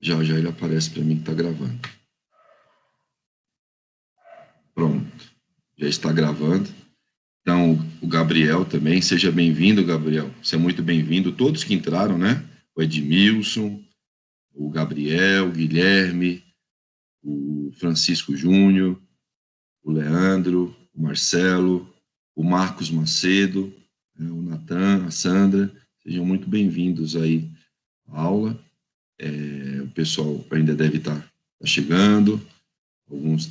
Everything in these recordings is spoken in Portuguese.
Já já ele aparece para mim que está gravando. Pronto, já está gravando. Então, o Gabriel também, seja bem-vindo, Gabriel. Você é muito bem-vindo. Todos que entraram, né? O Edmilson, o Gabriel, o Guilherme, o Francisco Júnior, o Leandro, o Marcelo, o Marcos Macedo, né, o Natan, a Sandra. Sejam muito bem-vindos aí à aula. O pessoal ainda deve estar chegando. Alguns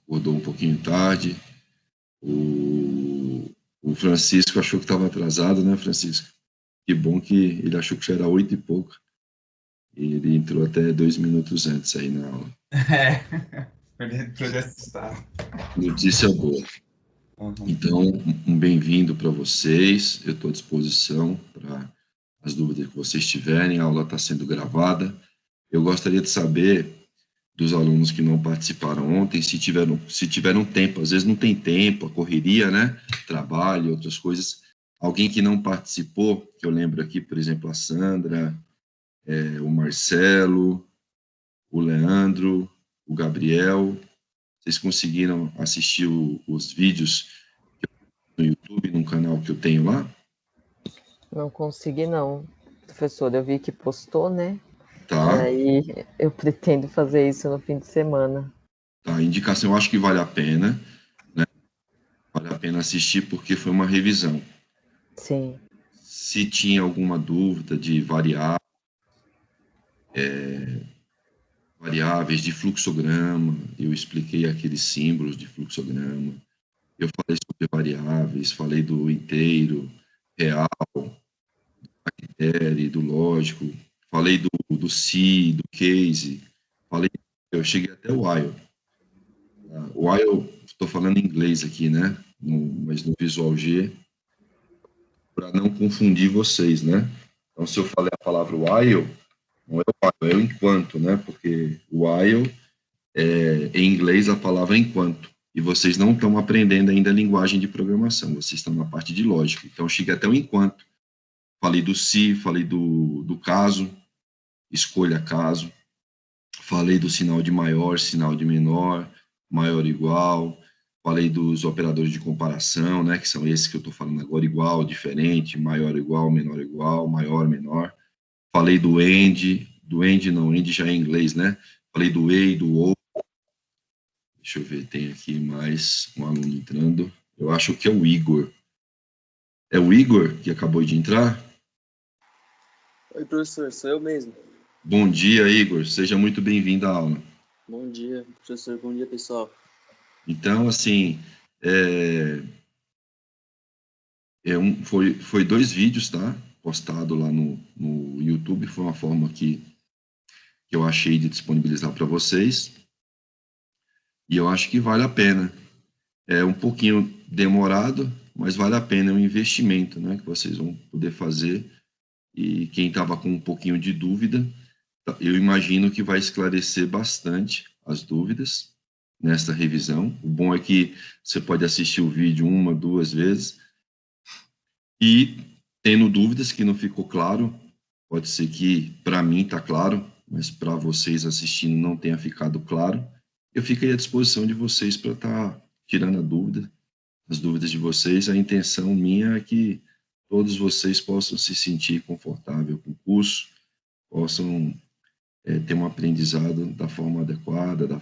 acordou um pouquinho tarde. O Francisco achou que estava atrasado, né, Francisco? Que bom que ele achou que já era 8 e pouco. E ele entrou até 2 minutos antes aí na aula. Podia assustar. Notícia boa. Então, um bem-vindo para vocês. Eu estou à disposição para as dúvidas que vocês tiverem. A aula está sendo gravada. Eu gostaria de saber dos alunos que não participaram ontem, se tiveram tempo. Às vezes não tem tempo, a correria, né? Trabalho, outras coisas. Alguém que não participou, que eu lembro aqui, por exemplo, a Sandra, o Marcelo, o Leandro, o Gabriel. Vocês conseguiram assistir os vídeos no YouTube, num canal que eu tenho lá? Não consegui, não. Professor, eu vi que postou, né? Tá, Aí eu pretendo fazer isso no fim de semana. tá. Indicação, eu acho que vale a pena, né? Vale a pena assistir porque foi uma revisão. Sim. Se tinha alguma dúvida de variáveis de fluxograma, eu expliquei aqueles símbolos de fluxograma. Eu falei sobre variáveis, falei do inteiro, real, do lógico, falei do se, do case, eu cheguei até o while. O while, estou falando em inglês aqui, né? Mas no Visual G, para não confundir vocês, né? Então, se eu falei a palavra while, não é o while, é o enquanto, né? Porque while em inglês a palavra é enquanto. E vocês não estão aprendendo ainda a linguagem de programação, vocês estão na parte de lógica. Então, cheguei até o enquanto. Falei do se, falei do caso, escolha caso. Falei do sinal de maior, sinal de menor, maior ou igual. Falei dos operadores de comparação, né, que são esses que eu estou falando agora, igual, diferente, maior ou igual, maior, menor. Falei do end não, end já é em inglês, né? Falei do e, do ou. Deixa eu ver, tem aqui mais um aluno entrando. Eu acho que é o Igor. É o Igor que acabou de entrar? Oi, professor, sou eu mesmo. Bom dia, Igor. Seja muito bem-vindo à aula. Bom dia, professor. Bom dia, pessoal. Então, assim, foi 2 vídeos, tá? Postado lá no YouTube. Foi uma forma que eu achei de disponibilizar para vocês. E eu acho que vale a pena. É um pouquinho demorado, mas vale a pena. É um investimento, né? Que vocês vão poder fazer. E quem estava com um pouquinho de dúvida, eu imagino que vai esclarecer bastante as dúvidas nesta revisão. O bom é que você pode assistir o vídeo 1, 2 vezes e, tendo dúvidas que não ficou claro, pode ser que para mim está claro, mas para vocês assistindo não tenha ficado claro, eu fico aí à disposição de vocês para estar tirando as dúvidas de vocês. A intenção minha é que todos vocês possam se sentir confortável com o curso, possam ter um aprendizado da forma adequada, da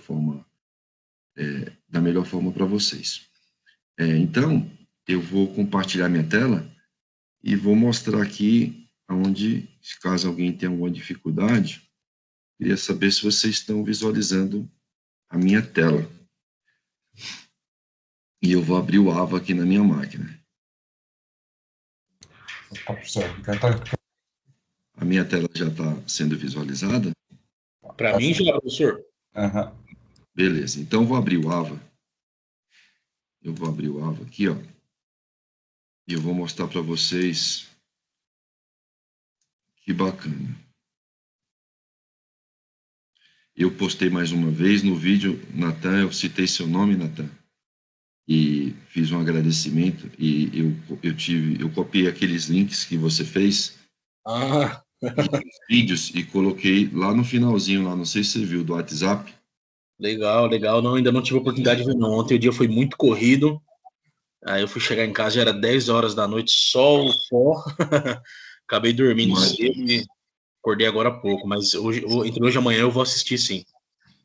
melhor forma para vocês. Então, eu vou compartilhar minha tela e vou mostrar aqui onde, caso alguém tenha alguma dificuldade, queria saber se vocês estão visualizando a minha tela. E eu vou abrir o AVA aqui na minha máquina. A minha tela já está sendo visualizada? Para mim já, professor. Beleza, então eu vou abrir o AVA. Eu vou abrir o AVA aqui, ó. E eu vou mostrar para vocês. Que bacana. Eu postei mais uma vez no vídeo, Natan, eu citei seu nome, Natan, e fiz um agradecimento, e eu copiei aqueles links que você fez. vídeos e coloquei lá no finalzinho, lá, não sei se você viu, do WhatsApp. Legal, legal. Não, ainda não tive a oportunidade de ver, não. Ontem o dia foi muito corrido. Aí eu fui chegar em casa, já era 10 horas da noite, sol, pó. Acabei dormindo Mas, cedo e acordei agora há pouco. Mas hoje, entre hoje e amanhã eu vou assistir, sim.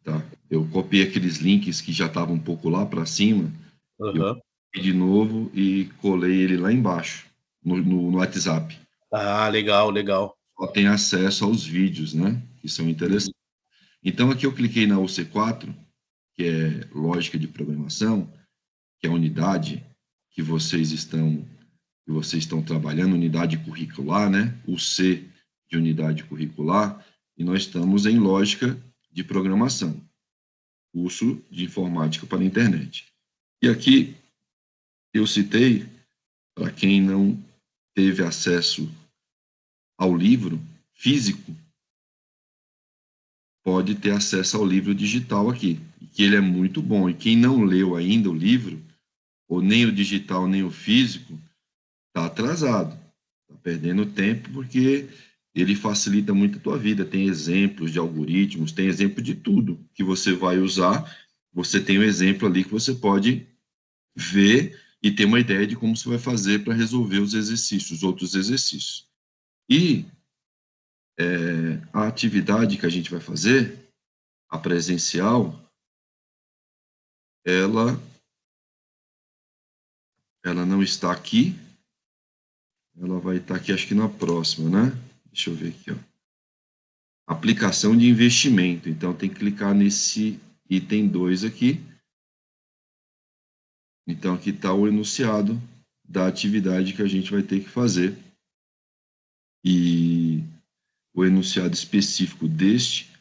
tá, eu copiei aqueles links que já estavam um pouco lá para cima, eu Aham. copiei de novo e colei ele lá embaixo, no WhatsApp. Ah, legal, legal. Só tem acesso aos vídeos, né? Que são interessantes. Uhum. Então, aqui eu cliquei na UC4, que é Lógica de Programação, que é a unidade que vocês estão trabalhando, unidade curricular, né? O C de unidade curricular, e nós estamos em Lógica de Programação, curso de Informática para a Internet. E aqui eu citei, para quem não teve acesso ao livro físico, pode ter acesso ao livro digital aqui, que ele é muito bom. E quem não leu ainda o livro, ou nem o digital nem o físico, está atrasado, está perdendo tempo, porque ele facilita muito a tua vida. Tem exemplos de algoritmos, tem exemplo de tudo que você vai usar. Você tem um exemplo ali que você pode ver e ter uma ideia de como você vai fazer para resolver os exercícios, outros exercícios. E a atividade que a gente vai fazer, a presencial, ela não está aqui, ela vai estar aqui, acho que na próxima, né? Deixa eu ver aqui, ó. Aplicação de investimento. Então, tem que clicar nesse item 2 aqui. Então, aqui está o enunciado da atividade que a gente vai ter que fazer. E o enunciado específico deste,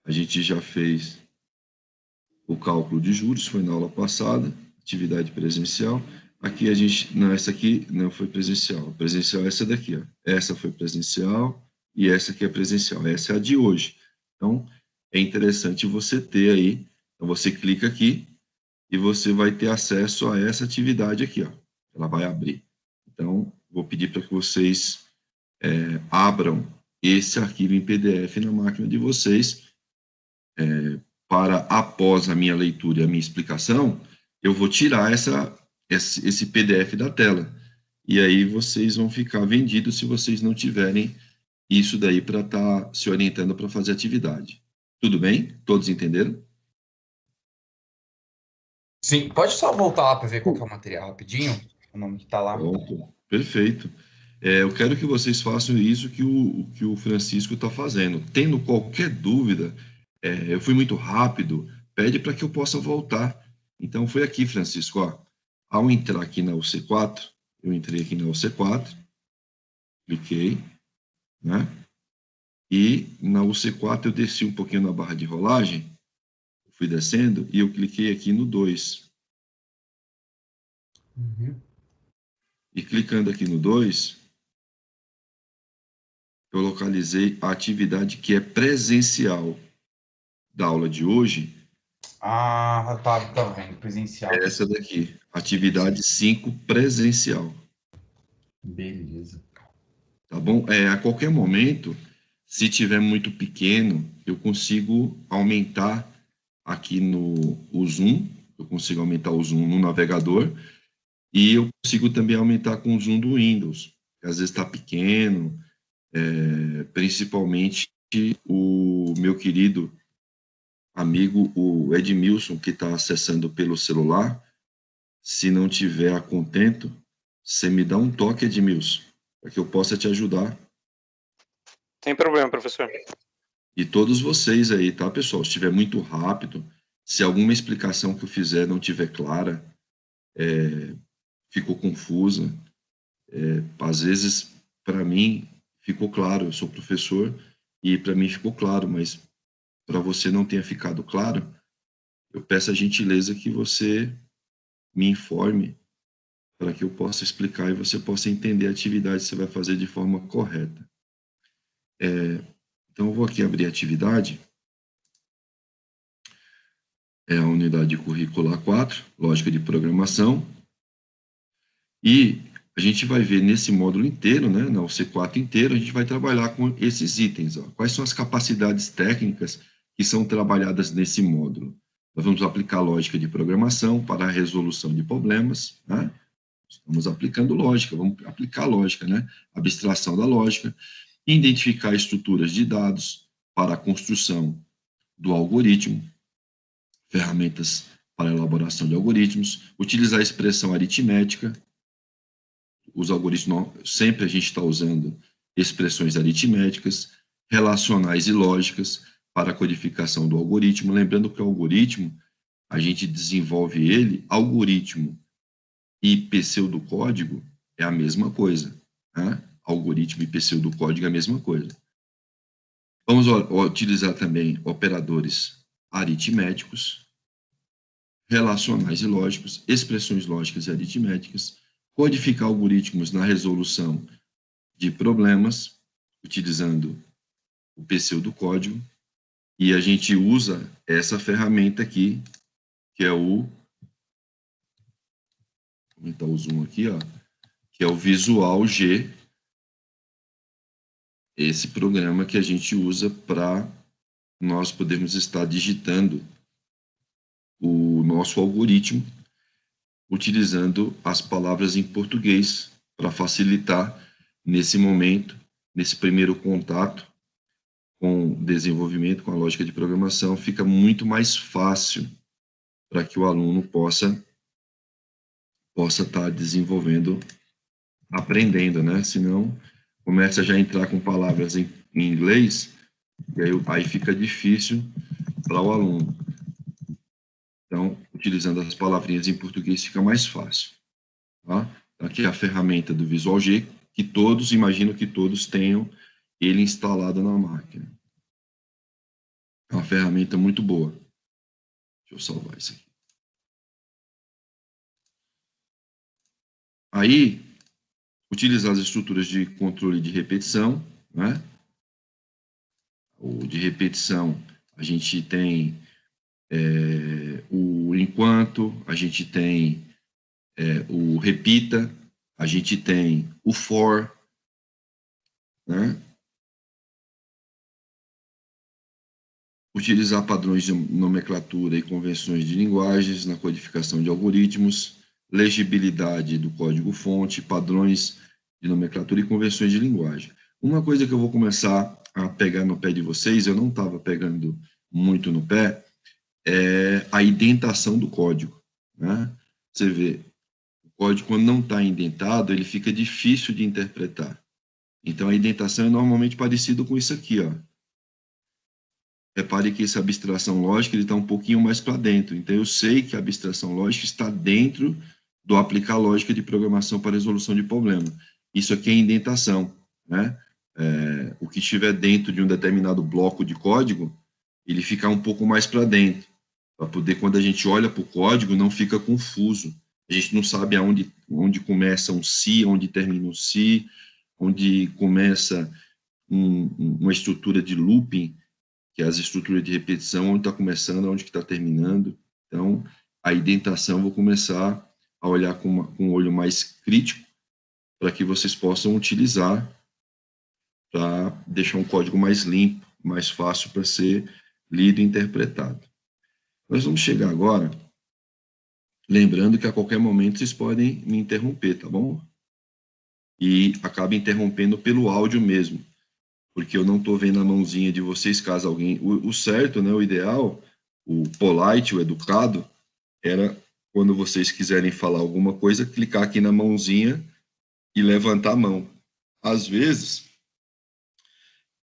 a gente já fez o cálculo de juros, foi na aula passada, atividade presencial. Aqui a gente, não, essa aqui não foi presencial. Presencial é essa daqui, ó. Essa foi presencial e essa aqui é presencial. Essa é a de hoje. Então, é interessante você ter aí. Então, você clica aqui e você vai ter acesso a essa atividade aqui, ó. Ela vai abrir. Então, vou pedir para que vocês abram esse arquivo em PDF na máquina de vocês, para, após a minha leitura e a minha explicação, eu vou tirar esse PDF da tela. E aí vocês vão ficar vendidos se vocês não tiverem isso daí para estar se orientando para fazer atividade. Tudo bem? Todos entenderam? Sim, pode só voltar lá para ver qual que é o material rapidinho? O nome que tá lá. Pronto. Perfeito. Eu quero que vocês façam isso que o Francisco está fazendo. Tendo qualquer dúvida, eu fui muito rápido, pede para que eu possa voltar. Então, foi aqui, Francisco, ó. Ao entrar aqui na UC4, eu entrei aqui na UC4, cliquei, né? E na UC4 eu desci um pouquinho na barra de rolagem, fui descendo e eu cliquei aqui no 2. Uhum. E clicando aqui no 2, eu localizei a atividade que é presencial da aula de hoje, Ah, tá vendo, presencial. é essa daqui, atividade 5 presencial, Beleza. tá bom? A qualquer momento, se tiver muito pequeno, eu consigo aumentar aqui o zoom, eu consigo aumentar o zoom no navegador e eu consigo também aumentar com o zoom do Windows, que às vezes está pequeno, principalmente o meu querido amigo, o Edmilson, que está acessando pelo celular. Se não tiver a contento, você me dá um toque, Edmilson, para que eu possa te ajudar. Sem problema, professor. E todos vocês aí, tá, pessoal? Se estiver muito rápido, se alguma explicação que eu fizer não estiver clara, ficou confusa, às vezes, para mim, ficou claro, eu sou professor, e para mim ficou claro, mas para você não tenha ficado claro, eu peço a gentileza que você me informe para que eu possa explicar e você possa entender a atividade que você vai fazer de forma correta. Então, eu vou aqui abrir a atividade. É a unidade curricular 4, Lógica de Programação. E a gente vai ver nesse módulo inteiro, né, na UC4 inteiro, a gente vai trabalhar com esses itens. Ó. Quais são as capacidades técnicas que são trabalhadas nesse módulo? Nós vamos aplicar lógica de programação para a resolução de problemas, né? Estamos aplicando lógica, vamos aplicar lógica, né? Abstração da lógica, identificar estruturas de dados para a construção do algoritmo, ferramentas para a elaboração de algoritmos, utilizar a expressão aritmética. Os algoritmos, sempre a gente está usando expressões aritméticas, relacionais e lógicas para a codificação do algoritmo. Lembrando que o algoritmo, a gente desenvolve ele, algoritmo e pseudocódigo é a mesma coisa. Né? Algoritmo e pseudocódigo é a mesma coisa. Vamos utilizar também operadores aritméticos, relacionais e lógicos, expressões lógicas e aritméticas, codificar algoritmos na resolução de problemas, utilizando o pseudocódigo, e a gente usa essa ferramenta aqui, que é o... Vou aumentar o zoom aqui, ó, que é o Visual G, esse programa que a gente usa para nós podermos estar digitando o nosso algoritmo, utilizando as palavras em português para facilitar nesse momento, nesse primeiro contato com o desenvolvimento, com a lógica de programação, fica muito mais fácil para que o aluno possa estar desenvolvendo, aprendendo, né? Senão, começa já a entrar com palavras em inglês, e aí fica difícil para o aluno. Então, utilizando as palavrinhas em português fica mais fácil. Tá? Aqui é a ferramenta do Visual G, que todos, imagino que todos tenham ele instalado na máquina. É uma ferramenta muito boa. Deixa eu salvar isso aqui. Aí, utilizar as estruturas de controle de repetição, né? O de repetição, a gente tem o enquanto, a gente tem o repita, a gente tem o for, né? Utilizar padrões de nomenclatura e convenções de linguagens na codificação de algoritmos, legibilidade do código-fonte, padrões de nomenclatura e convenções de linguagem. Uma coisa que eu vou começar a pegar no pé de vocês, eu não estava pegando muito no pé, é a indentação do código. Né? Você vê, o código, quando não está indentado, ele fica difícil de interpretar. Então, a indentação é normalmente parecido com isso aqui, ó. Repare que essa abstração lógica está um pouquinho mais para dentro. Então, eu sei que a abstração lógica está dentro do aplicar lógica de programação para resolução de problema. Isso aqui é indentação. Né? O que estiver dentro de um determinado bloco de código, ele fica um pouco mais para dentro. Para poder, quando a gente olha para o código, não fica confuso. A gente não sabe onde começa um si, onde termina um si, onde começa uma estrutura de looping, que é as estruturas de repetição, onde está começando, onde está terminando. Então, a indentação, vou começar a olhar com um olho mais crítico, para que vocês possam utilizar, para deixar um código mais limpo, mais fácil para ser lido e interpretado. Nós vamos chegar agora, lembrando que a qualquer momento vocês podem me interromper, tá bom? E acaba interrompendo pelo áudio mesmo, porque eu não estou vendo a mãozinha de vocês, caso alguém... O certo, né, o ideal, o polite, o educado, era, quando vocês quiserem falar alguma coisa, clicar aqui na mãozinha e levantar a mão. Às vezes,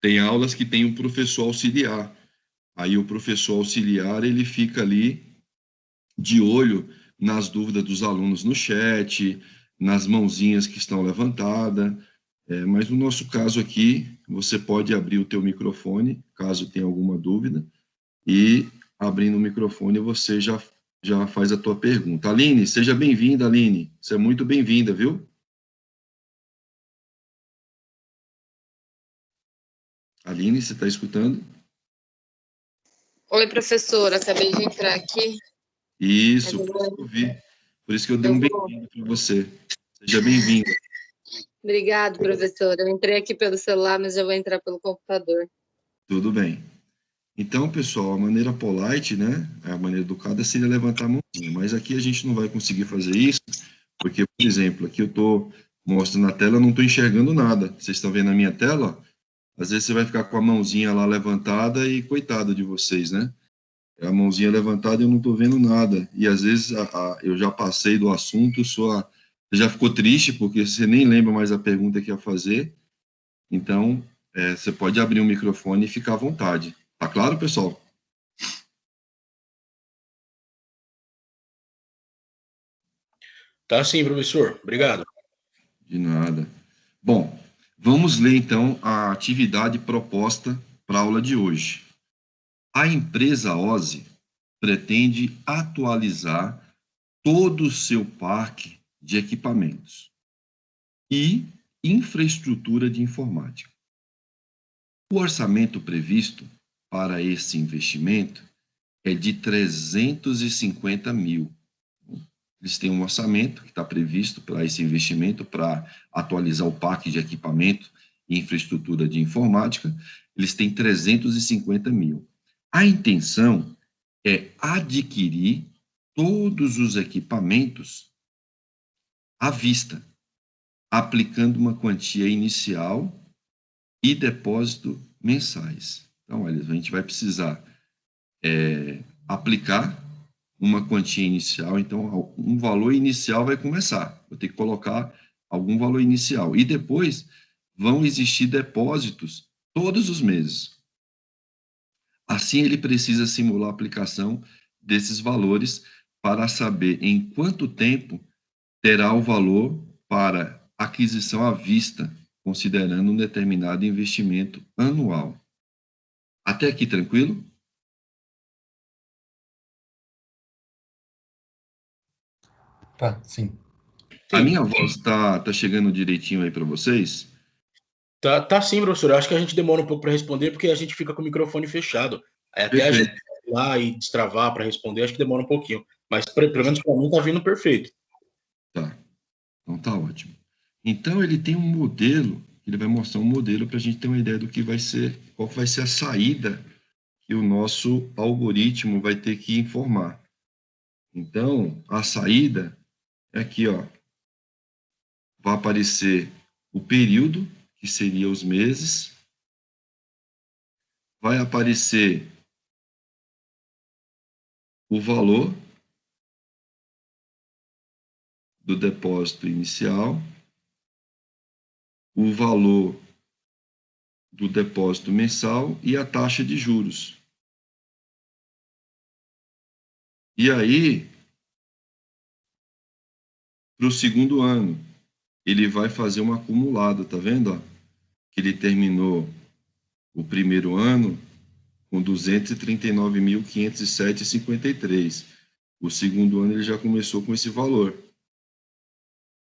tem aulas que tem um professor auxiliar. Aí o professor auxiliar, ele fica ali de olho nas dúvidas dos alunos no chat, nas mãozinhas que estão levantadas. Mas no nosso caso aqui, você pode abrir o teu microfone, caso tenha alguma dúvida, e abrindo o microfone você já faz a tua pergunta. Aline, seja bem-vinda, Aline. Você é muito bem-vinda, viu? Aline, você está escutando? Oi, professora, acabei de entrar aqui. Isso, por isso que eu vi. Por isso que eu dei um bem-vindo para você. Seja bem-vindo. Obrigado, professor. Eu entrei aqui pelo celular, mas eu vou entrar pelo computador. Tudo bem. Então, pessoal, a maneira polite, né, a maneira educada seria levantar a mãozinha, mas aqui a gente não vai conseguir fazer isso, porque, por exemplo, aqui eu estou mostrando na tela, eu não estou enxergando nada. Vocês estão vendo a minha tela? Às vezes você vai ficar com a mãozinha lá levantada e coitado de vocês, né? A mãozinha levantada e eu não estou vendo nada. E às vezes eu já passei do assunto, você já ficou triste porque você nem lembra mais a pergunta que ia fazer. Então, você pode abrir o microfone e ficar à vontade. Tá claro, pessoal? Tá sim, professor. Obrigado. De nada. Bom, vamos ler então a atividade proposta para a aula de hoje. A empresa OSE pretende atualizar todo o seu parque de equipamentos e infraestrutura de informática. O orçamento previsto para esse investimento é de 350 mil. Eles têm um orçamento que está previsto para esse investimento, para atualizar o parque de equipamento e infraestrutura de informática. Eles têm 350 mil. A intenção é adquirir todos os equipamentos à vista, aplicando uma quantia inicial e depósito mensais. Então, olha, a gente vai precisar aplicar uma quantia inicial, então um valor inicial vai começar. Vou ter que colocar algum valor inicial. E depois vão existir depósitos todos os meses. Assim, ele precisa simular a aplicação desses valores para saber em quanto tempo terá o valor para aquisição à vista, considerando um determinado investimento anual. Até aqui, tranquilo? Tá, sim. A Sim. minha voz está chegando direitinho aí para vocês? Tá sim, professor. Eu acho que a gente demora um pouco para responder porque a gente fica com o microfone fechado. Aí até a gente Perfeito. ir lá e destravar para responder, acho que demora um pouquinho. Mas pelo menos para mim tá vindo perfeito. Tá. Então tá ótimo. Então ele tem um modelo, ele vai mostrar um modelo para a gente ter uma ideia do que vai ser, qual vai ser a saída que o nosso algoritmo vai ter que informar. Então, a saída é aqui, ó. Vai aparecer o período, que seria os meses. Vai aparecer o valor do depósito inicial, o valor do depósito mensal e a taxa de juros. E aí, para o segundo ano, ele vai fazer um acumulado, tá vendo? Ó? Que ele terminou o primeiro ano com 239.507,53. O segundo ano ele já começou com esse valor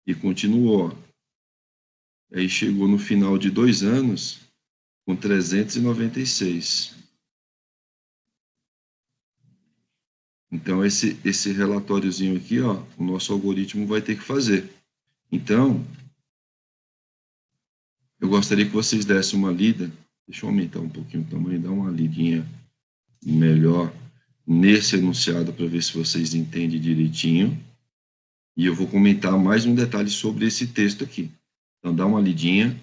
e continuou. Aí chegou no final de 2 anos com 396. Então, esse relatóriozinho aqui, ó, o nosso algoritmo vai ter que fazer. Então, eu gostaria que vocês dessem uma lida. Deixa eu aumentar um pouquinho o tamanho, dar uma lidinha melhor nesse enunciado para ver se vocês entendem direitinho. E eu vou comentar mais um detalhe sobre esse texto aqui. Então, dá uma lidinha.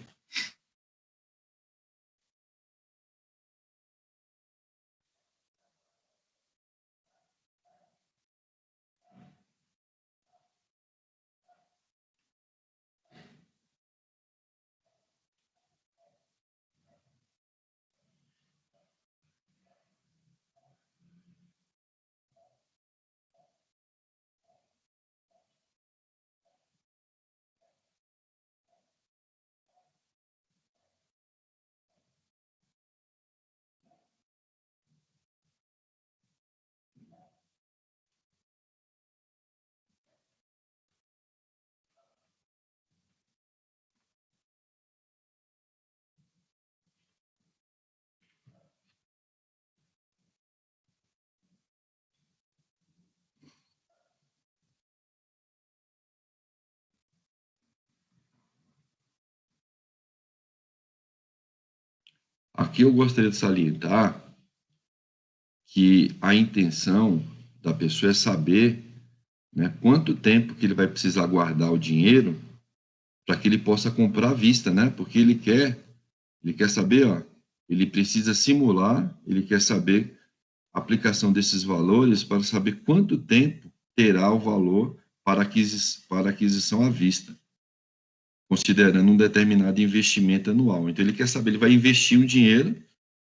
Aqui eu gostaria de salientar que a intenção da pessoa é saber, né, quanto tempo que ele vai precisar guardar o dinheiro para que ele possa comprar à vista, né? Porque ele quer saber, ó, ele precisa simular, ele quer saber a aplicação desses valores para saber quanto tempo terá o valor para aquisição à vista, considerando um determinado investimento anual. Então, ele quer saber, ele vai investir um dinheiro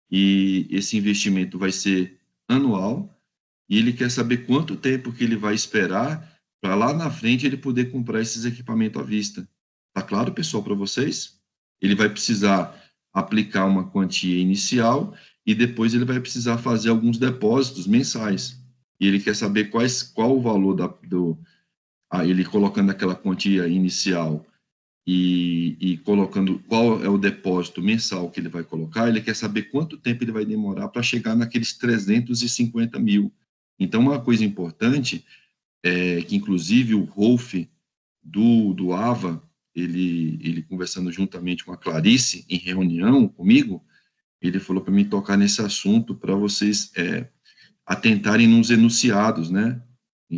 e esse investimento vai ser anual e ele quer saber quanto tempo que ele vai esperar para lá na frente ele poder comprar esses equipamentos à vista. Tá claro, pessoal, para vocês? Ele vai precisar aplicar uma quantia inicial e depois ele vai precisar fazer alguns depósitos mensais. E ele quer saber qual o valor ele colocando aquela quantia inicial e colocando qual é o depósito mensal que ele vai colocar, ele quer saber quanto tempo ele vai demorar para chegar naqueles 350 mil. Então, uma coisa importante é que, inclusive, o Rolf do AVA, ele conversando juntamente com a Clarice, em reunião comigo, ele falou para mim tocar nesse assunto para vocês atentarem nos enunciados, né?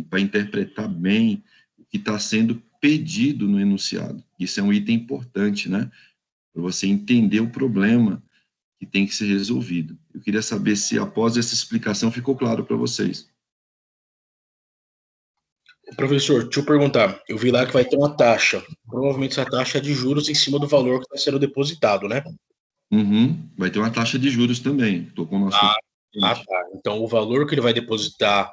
Para interpretar bem o que está sendo pedido no enunciado. Isso é um item importante, né? Para você entender o problema que tem que ser resolvido. Eu queria saber se, após essa explicação, ficou claro para vocês. Professor, deixa eu perguntar. Eu vi lá que vai ter uma taxa. Provavelmente essa taxa é de juros em cima do valor que está sendo depositado, né? Uhum. Vai ter uma taxa de juros também. Estou com o nosso... Tá. Então, o valor que ele vai depositar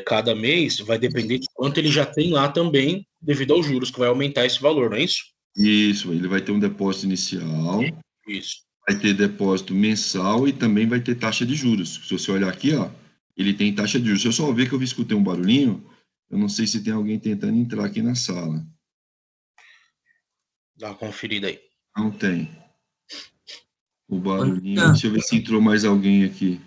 cada mês vai depender de quanto ele já tem lá também, devido aos juros, que vai aumentar esse valor, não é isso? Isso, ele vai ter um depósito inicial, Isso. vai ter depósito mensal e também vai ter taxa de juros. Se você olhar aqui, ó, ele tem taxa de juros. Se eu só ver que eu escutei um barulhinho, eu não sei se tem alguém tentando entrar aqui na sala. Dá uma conferida aí. Não tem. O barulhinho, deixa eu ver se entrou mais alguém aqui.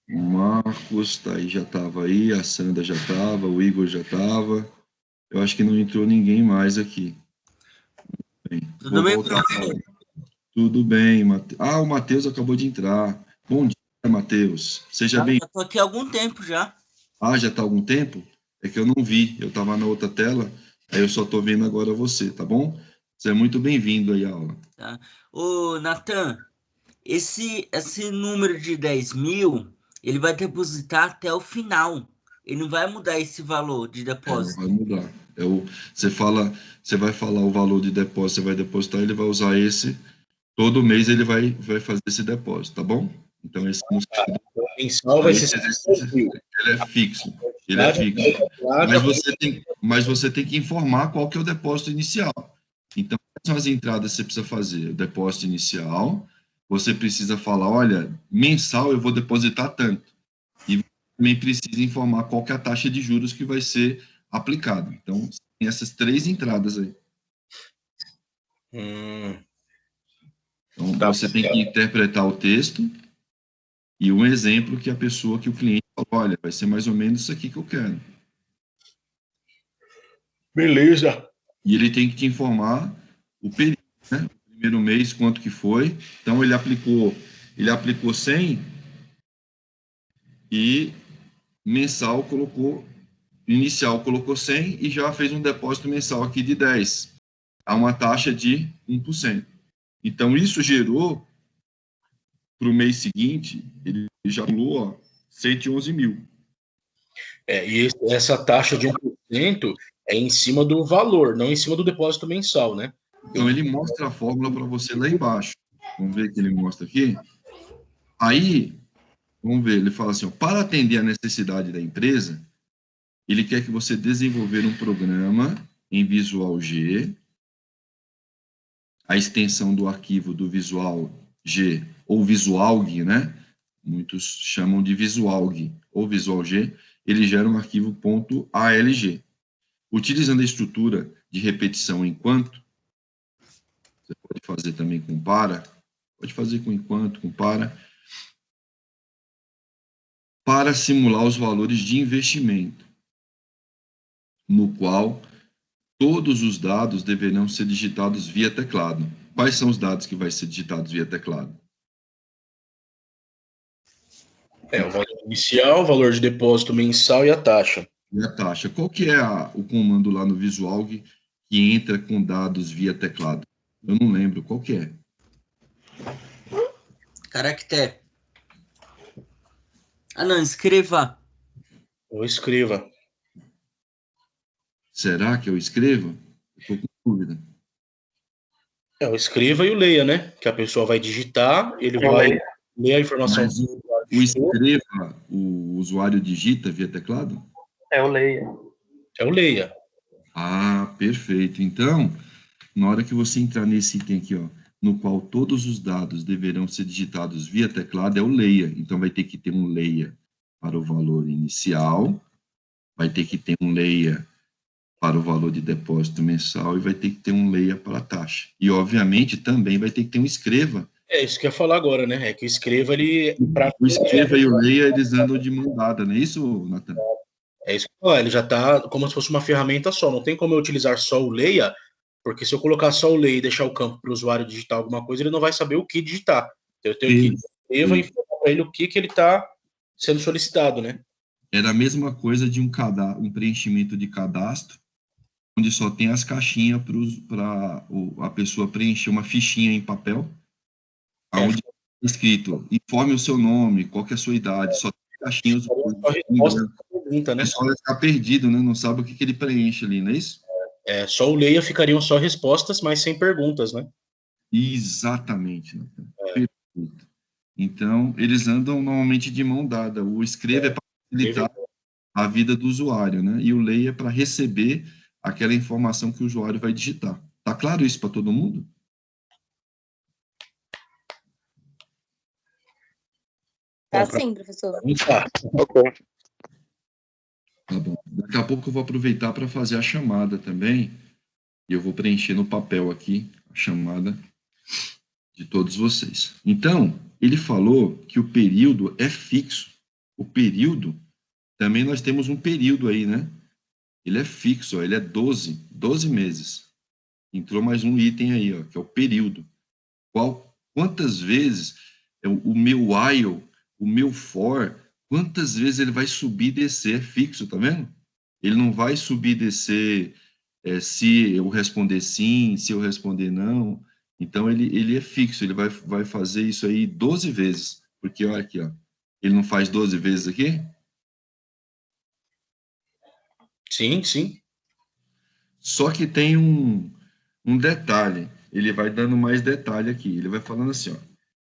O Marcos tá aí, já estava aí, a Sandra já estava, o Igor já estava. Eu acho que não entrou ninguém mais aqui. Bem, Tudo bem, professor? Tudo bem, Matheus. Ah, o Matheus acabou de entrar. Bom dia, Matheus. Seja bem. Já estou aqui há algum tempo já. Ah, já está há algum tempo? É que eu não vi, eu estava na outra tela, aí eu só estou vendo agora você, tá bom? Você é muito bem-vindo aí à aula. Tá. Ô, Natan, esse número de 10 mil, ele vai depositar até o final. Ele não vai mudar esse valor de depósito. Não vai mudar. Você vai falar o valor de depósito, você vai depositar, ele vai usar esse, todo mês ele vai fazer esse depósito, tá bom? Então, esse mensal vai ser ele é fixo. Ele é fixo. Mas você tem que informar qual que é o depósito inicial. Então, quais são as entradas que você precisa fazer? O depósito inicial, você precisa falar, olha, mensal eu vou depositar tanto. E também precisa informar qual que é a taxa de juros que vai ser aplicada. Então, tem essas 3 entradas aí. Então, você tem que interpretar o texto e um exemplo que o cliente falou, olha, vai ser mais ou menos isso aqui que eu quero. Beleza. E ele tem que te informar o período, né? O primeiro mês, quanto que foi. Então, ele aplicou 100 e inicial colocou 100 e já fez um depósito mensal aqui de 10. Há uma taxa de 1%. Então, isso gerou, para o mês seguinte, ele já pulou 111 mil. E essa taxa de 1% é em cima do valor, não em cima do depósito mensal, né? Então, ele mostra a fórmula para você lá embaixo. Vamos ver que ele mostra aqui. Aí, vamos ver, ele fala assim, ó, para atender a necessidade da empresa, ele quer que você desenvolver um programa em Visual G, a extensão do arquivo do Visual G, ou Visualg, né? Muitos chamam de Visualg, ou Visual G, ele gera um arquivo .alg. Utilizando a estrutura de repetição enquanto, você pode fazer também com para, pode fazer com enquanto, com para simular os valores de investimento, no qual todos os dados deverão ser digitados via teclado. quais são os dados que vai ser digitados via teclado? O valor inicial, o valor de depósito mensal e a taxa. E a taxa. Qual que é o comando lá no Visualg que entra com dados via teclado? Eu não lembro. Qual que é? Caractere. Ah, não, escreva. Ou escreva. Será que eu escrevo? Estou com dúvida. O escreva e o leia, né? Que a pessoa vai digitar, ele vai ler a informação. Mas o escreva, o usuário digita via teclado? É o leia. É o leia. Ah, perfeito. Então, na hora que você entrar nesse item aqui, ó, no qual todos os dados deverão ser digitados via teclado, é o leia. Então, vai ter que ter um leia para o valor inicial, vai ter que ter um leia para o valor de depósito mensal e vai ter que ter um leia para a taxa. E, obviamente, também vai ter que ter um escreva. É isso que eu ia falar agora, né? É que o escreva, ele... O escreva e o leia, eles andam de mão dada, não é isso, Nathan? É isso que eu ia falar, ele já está como se fosse uma ferramenta só. Não tem como eu utilizar só o leia, porque se eu colocar só o leia e deixar o campo para o usuário digitar alguma coisa, ele não vai saber o que digitar. Então, eu tenho que escreva e informar para ele o que ele está sendo solicitado, né? Era a mesma coisa de um preenchimento de cadastro, onde só tem as caixinhas para a pessoa preencher uma fichinha em papel, onde é escrito, informe o seu nome, qual que é a sua idade, só tem caixinhas. O pessoal vai ficar perdido, né? Não sabe o que ele preenche ali, não é isso? Só o leia ficariam só respostas, mas sem perguntas, né? Exatamente. Perfeito. Então, eles andam normalmente de mão dada. O escreva é para facilitar a vida do usuário, né? E o leia é para receber aquela informação que o usuário vai digitar. Tá claro isso para todo mundo? Tá sim, professor. Ok. Tá bom. Daqui a pouco eu vou aproveitar para fazer a chamada também. E eu vou preencher no papel aqui a chamada de todos vocês. Então, ele falou que o período é fixo. O período, também nós temos um período aí, né? Ele é fixo, ó, ele é 12 meses. Entrou mais um item aí, ó, que é o período. Quantas vezes o meu while, o meu for, quantas vezes ele vai subir e descer? É fixo, tá vendo? Ele não vai subir e descer se eu responder sim, se eu responder não. Então, ele é fixo, ele vai fazer isso aí 12 vezes. Porque, olha aqui, ó, ele não faz 12 vezes aqui? Sim, sim. Só que tem um detalhe, ele vai dando mais detalhe aqui, ele vai falando assim, ó,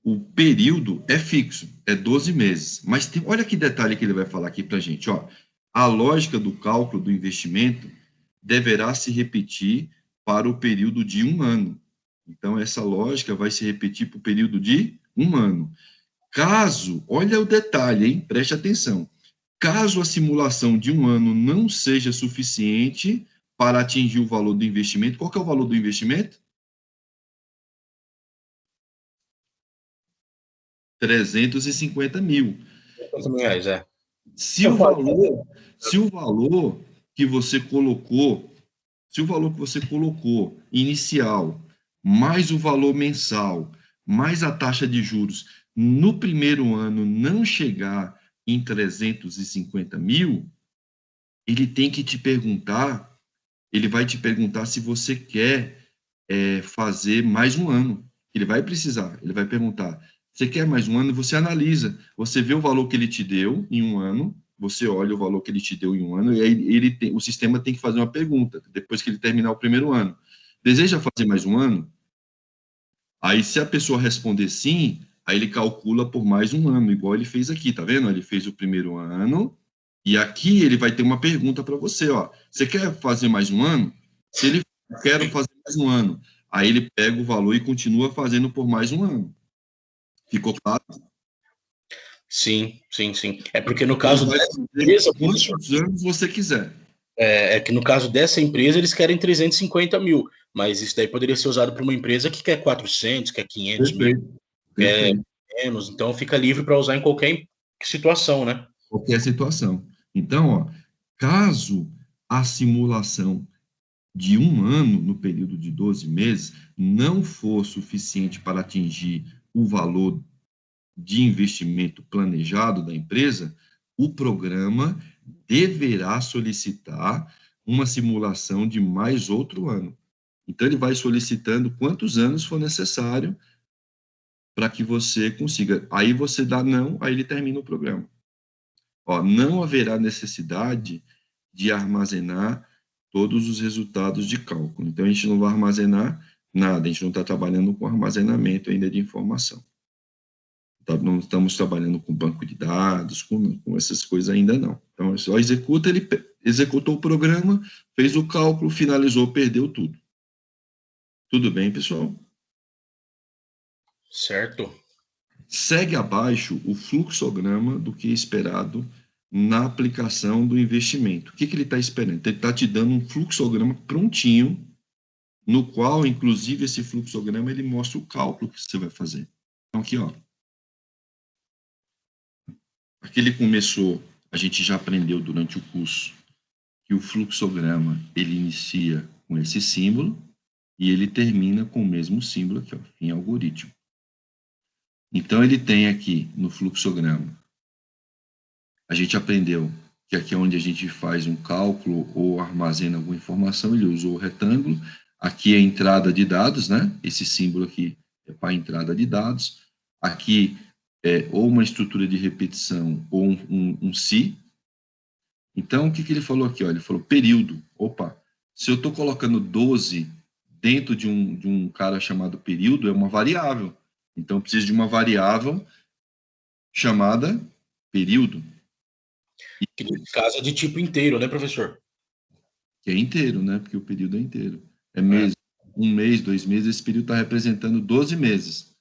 o período é fixo, é 12 meses, mas olha que detalhe que ele vai falar aqui para a gente, ó, a lógica do cálculo do investimento deverá se repetir para o período de 1 ano. Então, essa lógica vai se repetir para o período de 1 ano. Caso, olha o detalhe, hein? Preste atenção. Caso a simulação de 1 ano não seja suficiente para atingir o valor do investimento, qual que é o valor do investimento? 350 mil. R$50.000, Se o valor que você colocou, inicial, mais o valor mensal, mais a taxa de juros, no primeiro ano não chegar em 350 mil, ele tem que te perguntar, ele vai te perguntar se você quer fazer mais um ano. Ele vai precisar, ele vai perguntar, você quer mais um ano? Você analisa, você vê o valor que ele te deu em 1 ano, você olha o valor que ele te deu em 1 ano, e aí o sistema tem que fazer uma pergunta, depois que ele terminar o primeiro ano. Deseja fazer mais um ano? Aí, se a pessoa responder sim, aí ele calcula por mais 1 ano, igual ele fez aqui, tá vendo? Ele fez o primeiro ano, e aqui ele vai ter uma pergunta para você, ó. Você quer fazer mais 1 ano? Se ele quer fazer mais 1 ano, aí ele pega o valor e continua fazendo por mais 1 ano. Ficou claro? Sim. É porque no caso dessa empresa... Quantos anos você quiser. É que no caso dessa empresa, eles querem 350 mil, mas isso daí poderia ser usado para uma empresa que quer 400, quer 500 mil, quer menos, então fica livre para usar em qualquer situação, né? Qualquer situação. Então, ó, caso a simulação de 1 ano no período de 12 meses não for suficiente para atingir o valor de investimento planejado da empresa, o programa deverá solicitar uma simulação de mais outro ano. Então, ele vai solicitando quantos anos for necessário para que você consiga. Aí você dá não, aí ele termina o programa. Ó, não haverá necessidade de armazenar todos os resultados de cálculo. Então, a gente não vai armazenar nada, a gente não está trabalhando com armazenamento ainda de informação. Não estamos trabalhando com banco de dados, com essas coisas ainda não. Então, só executa, ele executou o programa, fez o cálculo, finalizou, perdeu tudo. Tudo bem, pessoal? Certo. Segue abaixo o fluxograma do que é esperado na aplicação do investimento. O que ele está esperando? Ele está te dando um fluxograma prontinho, no qual, inclusive, esse fluxograma ele mostra o cálculo que você vai fazer. Então, aqui, ó. Aqui ele começou, a gente já aprendeu durante o curso, que o fluxograma, ele inicia com esse símbolo e ele termina com o mesmo símbolo aqui, ó, fim algoritmo. Então, ele tem aqui no fluxograma, a gente aprendeu que aqui é onde a gente faz um cálculo ou armazena alguma informação, ele usou o retângulo. Aqui é a entrada de dados, né? Esse símbolo aqui é para a entrada de dados. Aqui é ou uma estrutura de repetição ou um si. Então, o que ele falou aqui? Ó? Ele falou período. Opa, se eu estou colocando 12 dentro de um cara chamado período, é uma variável. Então, eu preciso de uma variável chamada período. Que nesse caso é de tipo inteiro, né, professor? Que é inteiro, né? Porque o período é inteiro. É mês, 1 mês, 2 meses, esse período está representando 12 meses.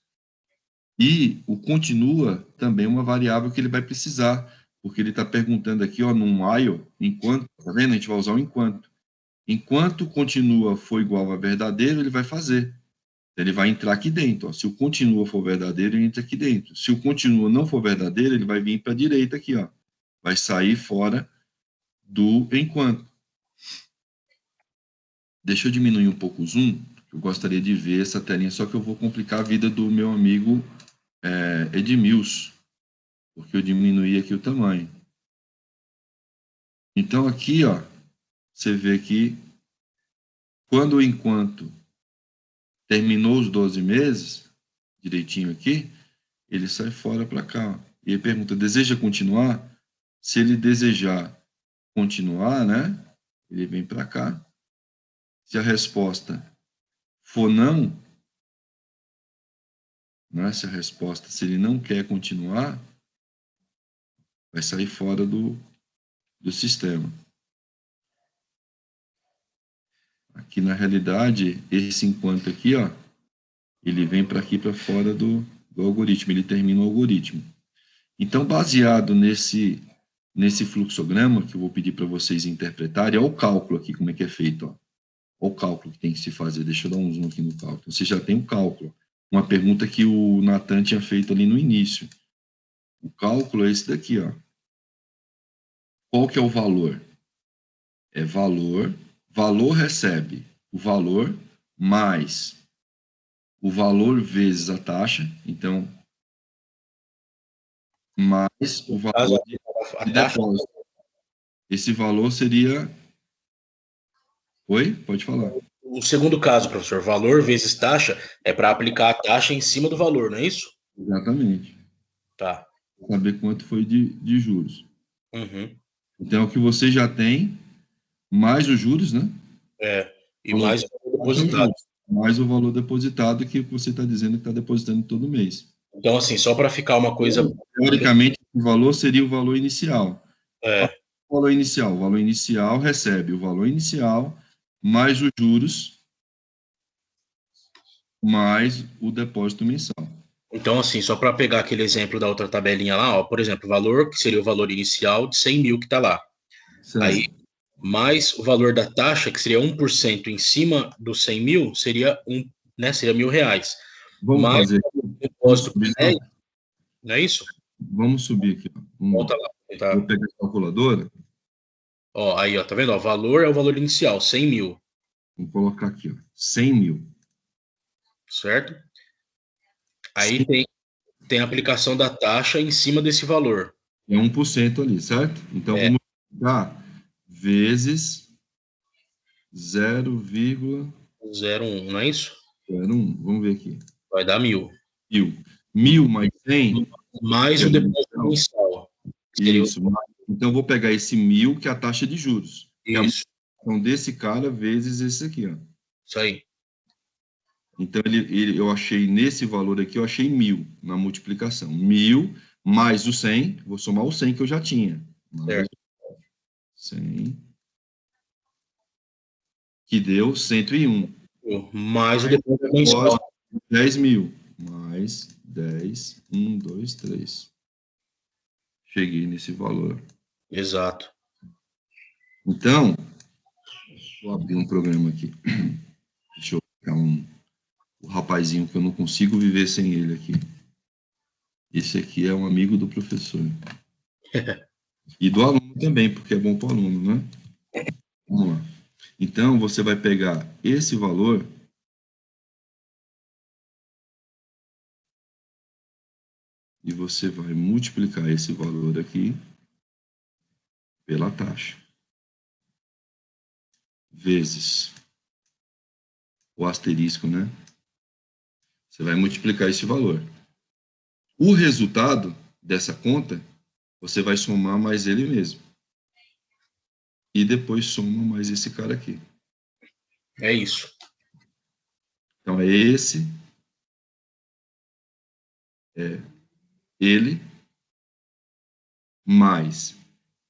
E o continua também é uma variável que ele vai precisar, porque ele está perguntando aqui, ó, num while, enquanto, tá vendo? A gente vai usar o enquanto. Enquanto continua for igual a verdadeiro, ele vai fazer. Ele vai entrar aqui dentro, ó. Se o continua for verdadeiro, ele entra aqui dentro. Se o continua não for verdadeiro, ele vai vir para a direita aqui, ó. Vai sair fora do enquanto. Deixa eu diminuir um pouco o zoom, eu gostaria de ver essa telinha, só que eu vou complicar a vida do meu amigo Edmilson, porque eu diminuí aqui o tamanho. Então, aqui, ó, você vê que quando o enquanto terminou os 12 meses, direitinho aqui, ele sai fora para cá. Ó. E ele pergunta, deseja continuar? Se ele desejar continuar, né, ele vem para cá. Se a resposta for não, né, se a resposta, se ele não quer continuar, vai sair fora do sistema. Aqui, na realidade, esse enquanto aqui, ó, ele vem para aqui, para fora do algoritmo, ele termina o algoritmo. Então, baseado nesse fluxograma, que eu vou pedir para vocês interpretarem, olha o cálculo aqui, como é que é feito, ó. Olha o cálculo que tem que se fazer. Deixa eu dar um zoom aqui no cálculo. Você já tem o cálculo. Uma pergunta que o Nathan tinha feito ali no início. O cálculo é esse daqui, ó. Qual que é o valor? É valor. Valor recebe o valor mais o valor vezes a taxa. Então, mais o valor de depósito. Esse valor seria... Oi? Pode falar. O segundo caso, professor, valor vezes taxa, é para aplicar a taxa em cima do valor, não é isso? Exatamente. Tá. Saber quanto foi de juros. Uhum. Então, é o que você já tem, mais os juros, né? E mais o valor depositado. Mais o valor depositado que você está dizendo que está depositando todo mês. Então, assim, só para ficar uma coisa... Teoricamente, o valor seria o valor inicial. O valor inicial recebe o valor inicial mais os juros mais o depósito mensal. Então, assim, só para pegar aquele exemplo da outra tabelinha lá, ó, por exemplo, o valor, que seria o valor inicial de 100 mil que está lá. Certo. Aí, mais o valor da taxa, que seria 1% em cima dos 100 mil, seria seria R$1.000. Vamos mais fazer. o depósito por 10, não é isso? Vamos subir aqui. Volta lá. Tá. Vou pegar a calculadora. Ó, aí, ó, tá vendo? Ó, valor é o valor inicial, 100 mil. Vou colocar aqui, ó, 100 mil. certo? Aí tem a aplicação da taxa em cima desse valor. É 1% ali, certo? Então, vamos multiplicar vezes 0,01. 0,1, não é isso? Vamos ver aqui. Vai dar 1.000. 1.000 mais 100. Mais o depósito mensal. Isso. Então, eu vou pegar esse 1.000, que é a taxa de juros. Isso. Então, desse cara vezes esse aqui, ó. Isso aí. Então, eu achei nesse valor aqui, eu achei 1.000 na multiplicação. 1.000 mais o 100, vou somar o 100 que eu já tinha. Certo. 100, que deu 101. Mais o depósito mensal. 10.000. Mais 10, 1, 2, 3. Cheguei nesse valor. Exato. Então, vou abrir um programa aqui. Deixa eu pegar o rapazinho que eu não consigo viver sem ele aqui. Esse aqui é um amigo do professor. E do aluno também, porque é bom para o aluno, né? Vamos lá. Então, você vai pegar esse valor e você vai multiplicar esse valor aqui pela taxa. Vezes o asterisco, né? Você vai multiplicar esse valor. O resultado dessa conta, você vai somar mais ele mesmo. E depois soma mais esse cara aqui. É isso. Então, é esse, ele, mais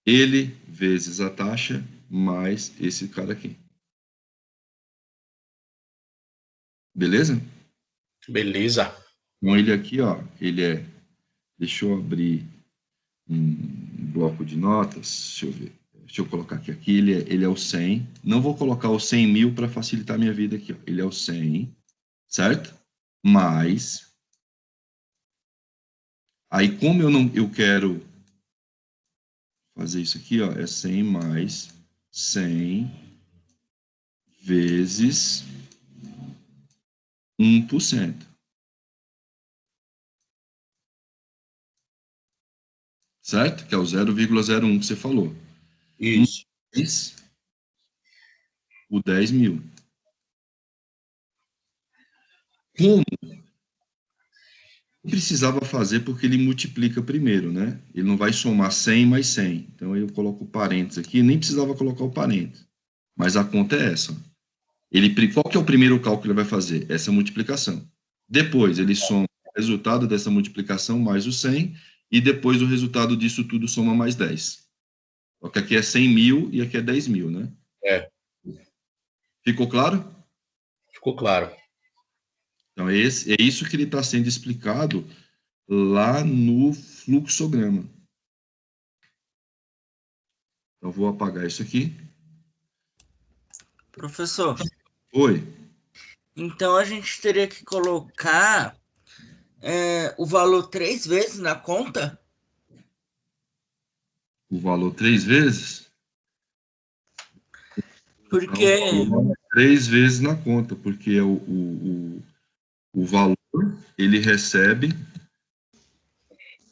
ele vezes a taxa, mais esse cara aqui. Beleza? Beleza. Então, ele aqui, ó, ele é... Deixa eu abrir um bloco de notas, deixa eu ver. Deixa eu colocar aqui. Aqui ele é o 100. Não vou colocar o 100.000 para facilitar a minha vida aqui, ó. Ele é o 100, certo? Mais... Aí, como eu quero fazer isso aqui, ó, é 100 mais 100 vezes 1%. Certo? Que é o 0,01 que você falou. Isso. Mais o 10.000. Como? Precisava fazer porque ele multiplica primeiro, né? Ele não vai somar 100 mais 100. Então, eu coloco o parênteses aqui, nem precisava colocar o parênteses. Mas a conta é essa. Qual que é o primeiro cálculo que ele vai fazer? Essa multiplicação. Depois, ele soma o resultado dessa multiplicação mais o 100, e depois o resultado disso tudo soma mais 10. Só que aqui é 100.000 e aqui é 10.000, né? É. Ficou claro? Ficou claro. Então, é isso que ele está sendo explicado lá no fluxograma. Então, vou apagar isso aqui. Professor, Oi. então a gente teria que colocar o valor 3 vezes na conta? O valor 3 vezes? Porque... Então, 3 vezes na conta, porque o valor, ele recebe...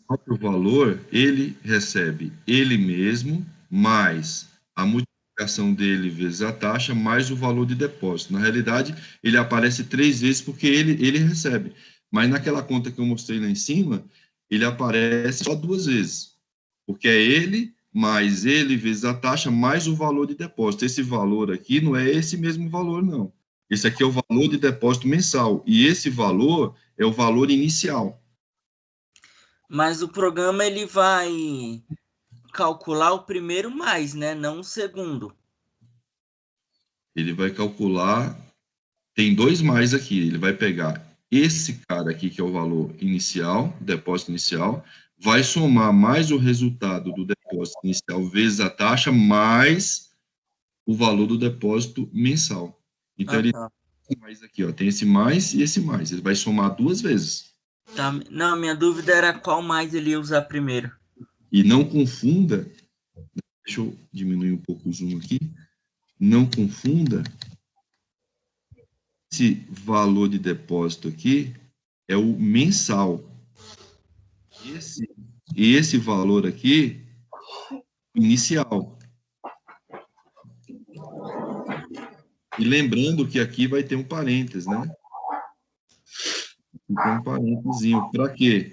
O próprio valor, ele recebe ele mesmo, mais a multiplicação dele vezes a taxa, mais o valor de depósito. Na realidade, ele aparece 3 vezes porque ele recebe. Mas naquela conta que eu mostrei lá em cima, ele aparece só 2 vezes. Porque é ele, mais ele vezes a taxa, mais o valor de depósito. Esse valor aqui não é esse mesmo valor, não. Esse aqui é o valor de depósito mensal. E esse valor é o valor inicial. Mas o programa ele vai calcular o primeiro mais, né? Não o segundo. Ele vai calcular, tem 2 mais aqui, ele vai pegar esse cara aqui, que é o valor inicial, depósito inicial, vai somar mais o resultado do depósito inicial vezes a taxa, mais o valor do depósito mensal. Então, ele tem mais aqui, ó, tem esse mais e esse mais, ele vai somar 2 vezes. Tá. Não, minha dúvida era qual mais ele ia usar primeiro. E não confunda, deixa eu diminuir um pouco o zoom aqui, não confunda esse valor de depósito aqui é o mensal. Esse valor aqui, inicial. E lembrando que aqui vai ter um parênteses, né? Tem um parênteses. Para quê?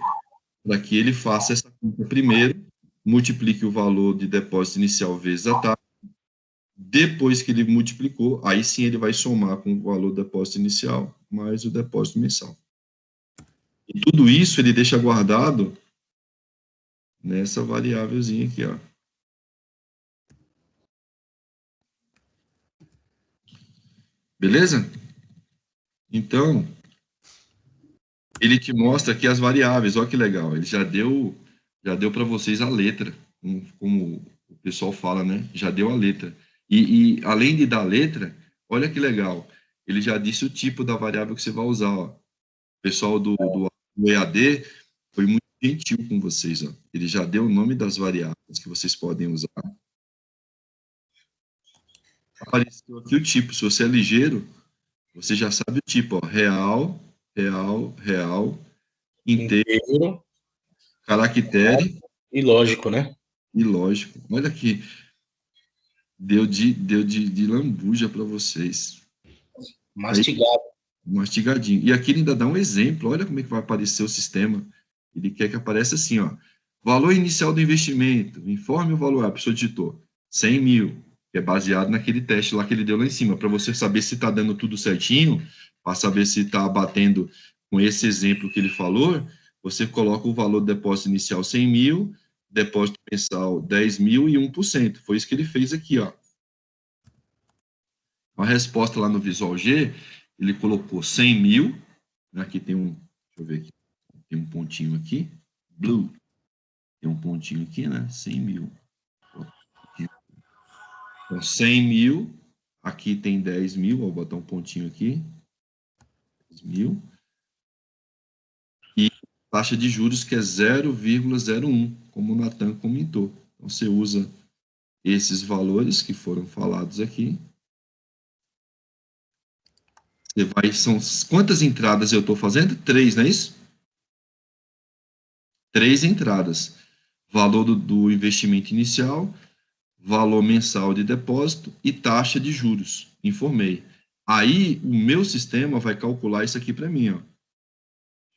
Para que ele faça essa conta primeiro, multiplique o valor de depósito inicial vezes a taxa. Depois que ele multiplicou, aí sim ele vai somar com o valor do depósito inicial mais o depósito mensal. E tudo isso ele deixa guardado nessa variávelzinha aqui, ó. Beleza? Então, ele te mostra aqui as variáveis, olha que legal. Ele já deu para vocês a letra, como o pessoal fala, né? Já deu a letra. E além de dar a letra, olha que legal. Ele já disse o tipo da variável que você vai usar, ó. O pessoal do EAD foi muito gentil com vocês, ó. Ele já deu o nome das variáveis que vocês podem usar. Apareceu aqui o tipo. Se você é ligeiro, você já sabe o tipo, ó. Real, inteiro, caractere. E lógico, né? E lógico. Olha aqui. Deu de lambuja para vocês. Mastigado. Aí, mastigadinho. E aqui ele ainda dá um exemplo. Olha como é que vai aparecer o sistema. Ele quer que apareça assim, ó. Valor inicial do investimento. Informe o valor. A pessoa digitou 100 mil. Que é baseado naquele teste lá que ele deu lá em cima. Para você saber se está dando tudo certinho. Para saber se está batendo com esse exemplo que ele falou. Você coloca o valor do depósito inicial 100 mil. Depósito mensal 10 mil e 1%. Foi isso que ele fez aqui, ó. A resposta lá no Visual G, ele colocou 100 mil. Aqui tem um, deixa eu ver aqui, tem um pontinho aqui. Blue. Tem um pontinho aqui, né? 100 mil. Então, 100 mil. Aqui tem 10 mil. Vou botar um pontinho aqui. 10 mil. E taxa de juros que é 0,01, como o Natan comentou. Então, você usa esses valores que foram falados aqui. Você vai, são quantas entradas eu estou fazendo? 3, não é isso? 3 entradas. Valor do investimento inicial, valor mensal de depósito e taxa de juros. Informei. Aí, o meu sistema vai calcular isso aqui para mim, ó.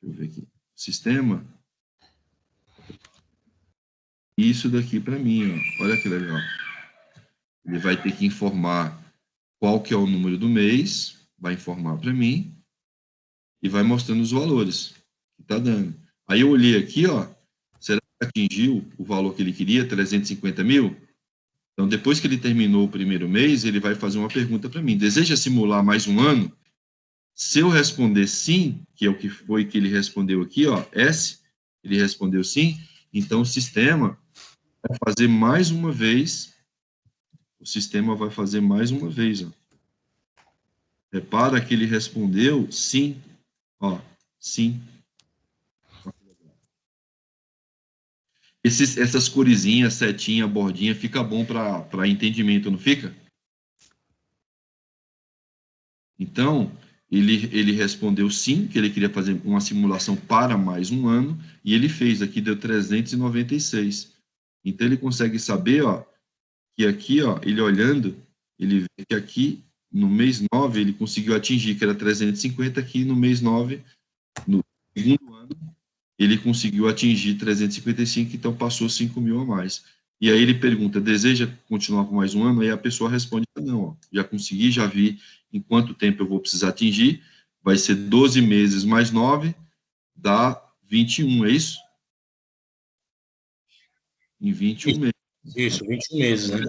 Deixa eu ver aqui. Sistema. Isso daqui para mim, ó. Olha que legal. Ele vai ter que informar qual que é o número do mês, vai informar para mim e vai mostrando os valores que está dando. Aí eu olhei aqui, ó, será que atingiu o valor que ele queria, 350 mil? Então, depois que ele terminou o primeiro mês, ele vai fazer uma pergunta para mim. Deseja simular mais um ano? Se eu responder sim, que é o que foi que ele respondeu aqui, ó, S, ele respondeu sim, então o sistema vai fazer mais uma vez. O sistema vai fazer mais uma vez, ó. Repara que ele respondeu sim, ó, sim. Essas coresinhas, setinha, bordinha, fica bom para entendimento, não fica? Então, ele respondeu sim, que ele queria fazer uma simulação para mais um ano, e ele fez, aqui deu 396. Então, ele consegue saber, ó, que aqui, ó, ele olhando, ele vê que aqui, no mês 9, ele conseguiu atingir, que era 350, aqui no mês 9, no segundo ano, ele conseguiu atingir 355, então passou 5 mil a mais. E aí ele pergunta, deseja continuar por mais um ano? Aí a pessoa responde, não, ó, já consegui, já vi em quanto tempo eu vou precisar atingir, vai ser 12 meses mais 9, dá 21, é isso? Em 21 meses. Isso, 21 meses, né?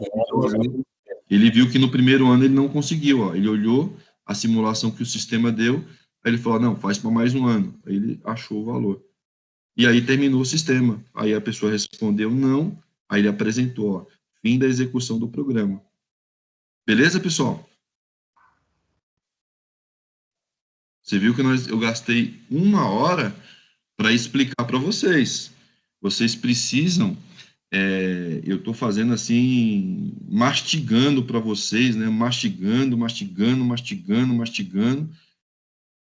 Ele viu que no primeiro ano ele não conseguiu, ó. Ele olhou a simulação que o sistema deu, aí ele falou, não, faz para mais um ano. Aí ele achou o valor. E aí terminou o sistema. Aí a pessoa respondeu não, aí ele apresentou, ó, fim da execução do programa. Beleza, pessoal? Você viu que eu gastei 1 hora para explicar para vocês. Vocês precisam, eu estou fazendo assim, mastigando para vocês, né? Mastigando,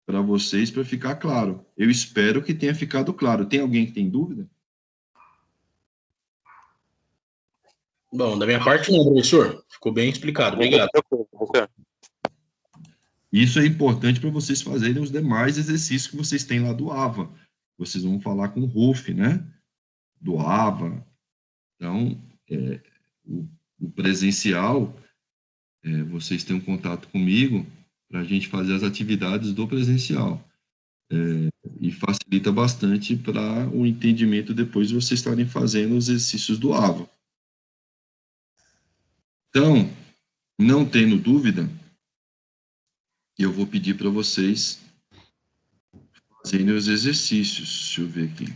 para vocês, para ficar claro. Eu espero que tenha ficado claro. Tem alguém que tem dúvida? Bom, da minha parte não, professor. Ficou bem explicado. Obrigado. Professor. Isso é importante para vocês fazerem os demais exercícios que vocês têm lá do AVA. Vocês vão falar com o RUF, né? Do AVA. Então, o presencial, vocês têm um contato comigo para a gente fazer as atividades do presencial. E facilita bastante para o entendimento depois de vocês estarem fazendo os exercícios do AVA. Então, não tendo dúvida, eu vou pedir para vocês fazerem os exercícios. Deixa eu ver aqui.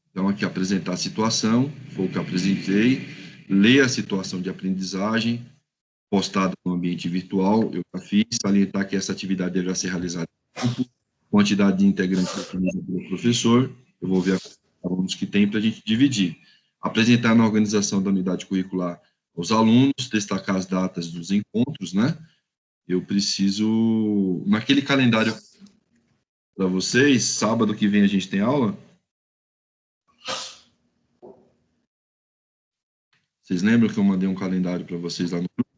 Então, aqui apresentar a situação, foi o que eu apresentei, ler a situação de aprendizagem, postada no ambiente virtual, eu já fiz, salientar que essa atividade deverá ser realizada em grupo, quantidade de integrantes definida pelo professor, eu vou ver os alunos que tem para a gente dividir. Apresentar na organização da unidade curricular aos alunos, destacar as datas dos encontros, né? Eu preciso, naquele calendário para vocês, sábado que vem a gente tem aula? Vocês lembram que eu mandei um calendário para vocês lá no grupo?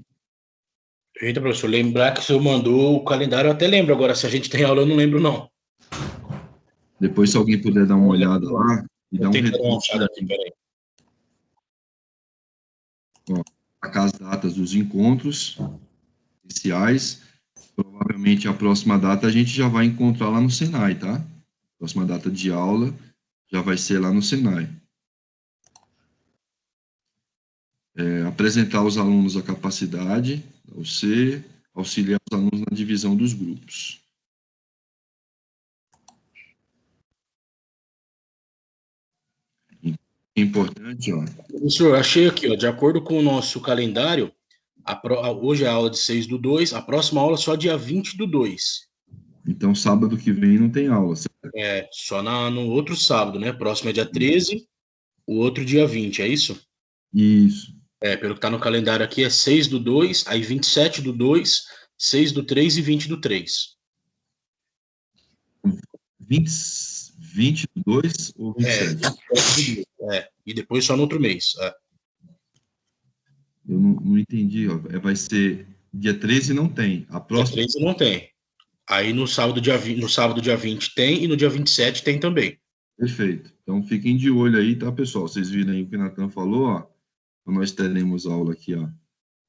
Eita, professor, lembrar que o senhor mandou o calendário, eu até lembro. Agora, se a gente tem aula, eu não lembro, não. Depois, se alguém puder dar uma olhada lá e dar um retorno. Aqui, peraí. Ó, as datas dos encontros iniciais. Provavelmente a próxima data a gente já vai encontrar lá no Senai, tá? A próxima data de aula já vai ser lá no Senai. Apresentar aos alunos a capacidade, auxiliar os alunos na divisão dos grupos. Importante, ó. Professor, achei aqui, ó, de acordo com o nosso calendário, hoje é a aula de 6/2, a próxima aula é só dia 20/2. Então, sábado que vem não tem aula, certo? Só no outro sábado, né? Próximo é dia 13, o outro dia 20, é isso? Isso. Pelo que tá no calendário aqui, é 6/2, aí 27/2, 6/3 e 20/3. 22 ou 27? E depois só no outro mês. Eu não entendi, ó. Vai ser dia 13 não tem. A próxima... Dia 13 não tem. Aí no sábado, dia 20 tem e no dia 27 tem também. Perfeito. Então fiquem de olho aí, tá, pessoal? Vocês viram aí o que o Natan falou, ó. Então, nós teremos aula aqui, ó,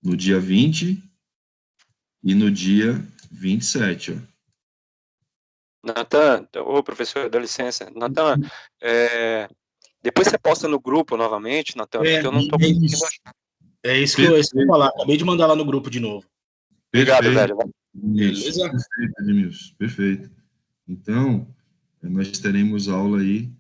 no dia 20 e no dia 27, ó. Natan, professor, dá licença. Natan, depois você posta no grupo novamente, Natan, porque eu não estou conseguindo achar. É isso que eu ia falar. Acabei de mandar lá no grupo de novo. Obrigado, velho. Beleza? Perfeito, Edmilson. Perfeito. Então, nós teremos aula aí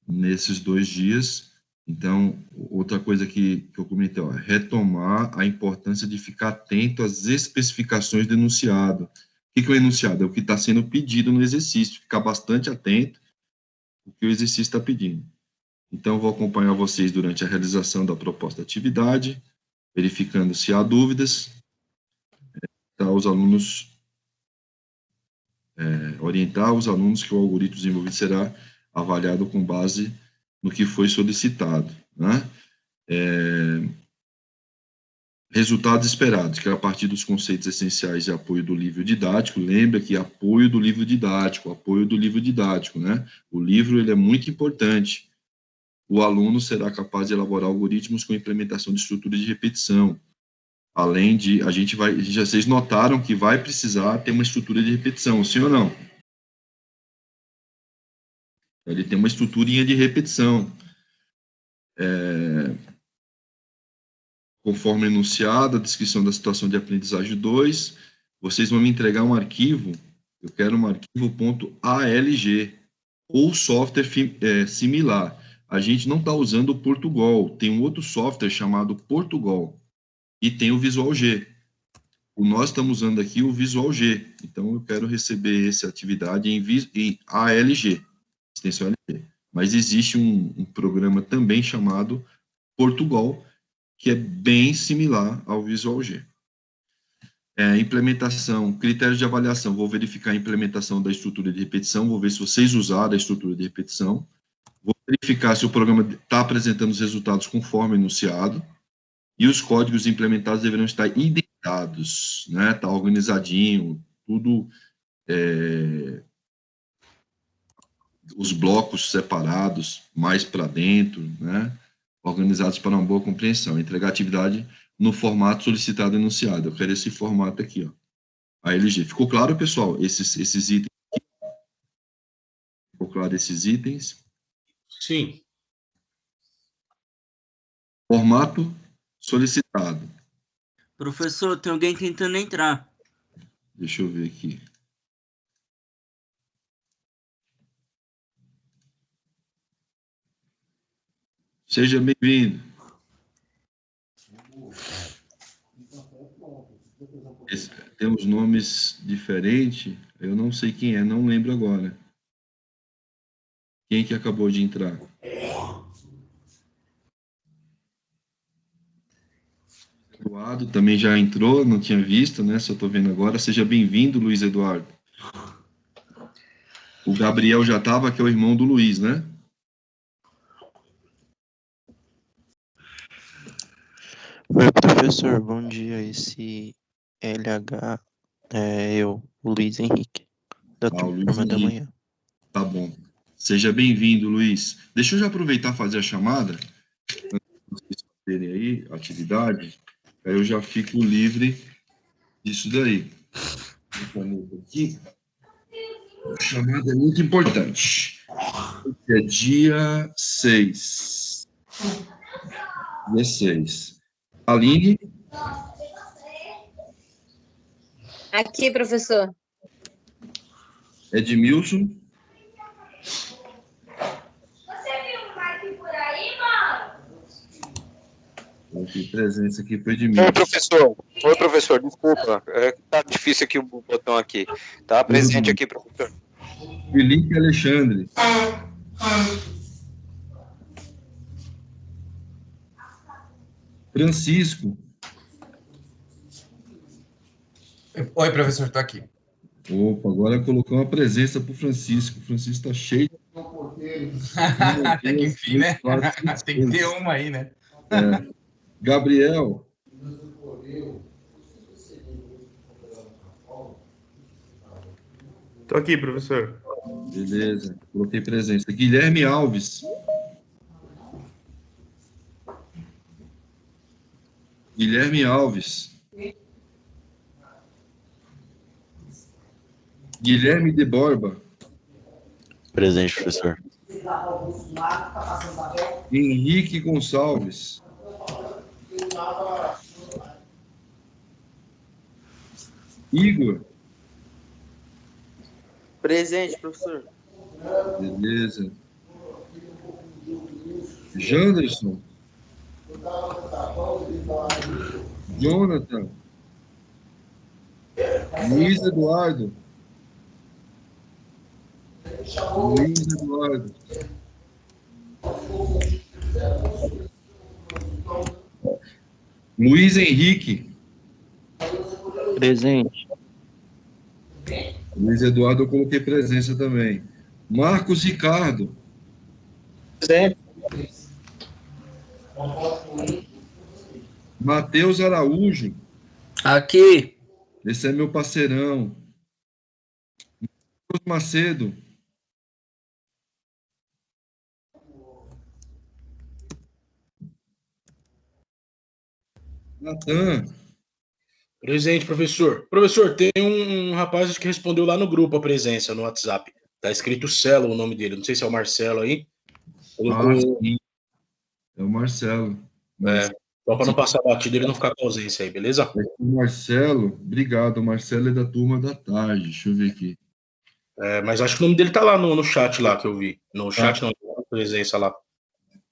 nesses 2 dias. Então, outra coisa que eu comentei, ó, retomar a importância de ficar atento às especificações do enunciado. O que é o enunciado? É o que está sendo pedido no exercício. Ficar bastante atento ao que o exercício está pedindo. Então, vou acompanhar vocês durante a realização da proposta de atividade, verificando se há dúvidas, os alunos, orientar os alunos que o algoritmo desenvolvido será avaliado com base no que foi solicitado, né? Resultados esperados, que é a partir dos conceitos essenciais de apoio do livro didático. Lembra que apoio do livro didático, né? O livro, ele é muito importante. O aluno será capaz de elaborar algoritmos com implementação de estrutura de repetição. Além de, vocês notaram que vai precisar ter uma estrutura de repetição, sim ou não? Ele tem uma estruturinha de repetição. Conforme enunciado, a descrição da situação de aprendizagem 2, vocês vão me entregar um arquivo, eu quero um arquivo .alg, ou software similar. A gente não está usando o Portugal, tem um outro software chamado Portugal, e tem o Visual G. Nós estamos usando aqui o Visual G, então eu quero receber essa atividade em ALG, extensão ALG. Mas existe um programa também chamado Portugal, que é bem similar ao Visual G. Implementação, critérios de avaliação. Vou verificar a implementação da estrutura de repetição, vou ver se vocês usaram a estrutura de repetição. Vou verificar se o programa está apresentando os resultados conforme enunciado. E os códigos implementados deverão estar indentados, né? Tá organizadinho, tudo, os blocos separados, mais para dentro, né? Organizados para uma boa compreensão. Entregar a atividade no formato solicitado e enunciado. Eu quero esse formato aqui, ó. ALG. Ficou claro, pessoal? Esses itens aqui? Ficou claro esses itens? Sim. Formato solicitado. Professor, tem alguém tentando entrar. Deixa eu ver aqui. Seja bem-vindo. Tem uns nomes diferentes, eu não sei quem é, não lembro agora. Quem que acabou de entrar? Eduardo também já entrou, não tinha visto, né? Só estou vendo agora. Seja bem-vindo, Luiz Eduardo. O Gabriel já estava, que é o irmão do Luiz, né? Oi, professor, bom dia. Esse LH é eu, o Luiz Henrique, da turma da manhã. Tá bom. Seja bem-vindo, Luiz. Deixa eu já aproveitar e fazer a chamada, antes de vocês fazerem aí a atividade, aí eu já fico livre disso daí. Aqui. A chamada é muito importante. É dia 6. Dia 6. Aline? Aqui, professor. Edmilson? Você viu um Mike por aí, mano? Aqui, presença aqui para Edmilson. Oi, professor, desculpa. Tá difícil aqui o botão aqui. Tá presente aqui, professor. Felipe Alexandre. Francisco. Oi, professor, estou aqui. Opa, agora colocou uma presença para o Francisco. O Francisco está cheio de... Até que enfim, né? Tem que ter uma aí, né? Gabriel. Estou aqui, professor. Beleza, coloquei presença. Guilherme Alves. Guilherme Alves. Guilherme de Borba. Presente, professor. Henrique Gonçalves. Igor. Presente, professor. Beleza. Janderson. Jonathan. Luiz Eduardo. Luiz Eduardo. Luiz Henrique. Presente. Luiz Eduardo, eu coloquei presença também. Marcos Ricardo. Presente. Matheus Araújo. Aqui. Esse é meu parceirão. Marcos Macedo. Natan. Presente, professor. Professor, tem um rapaz que respondeu lá no grupo a presença, no WhatsApp. Tá escrito Celo o nome dele. Não sei se é o Marcelo aí. Sim. É o Marcelo. Só para não passar batido, ele não ficar com ausência aí, beleza? O Marcelo, obrigado. O Marcelo é da turma da tarde. Deixa eu ver aqui. Mas acho que o nome dele tá lá no chat lá que eu vi. No chat não, na presença lá.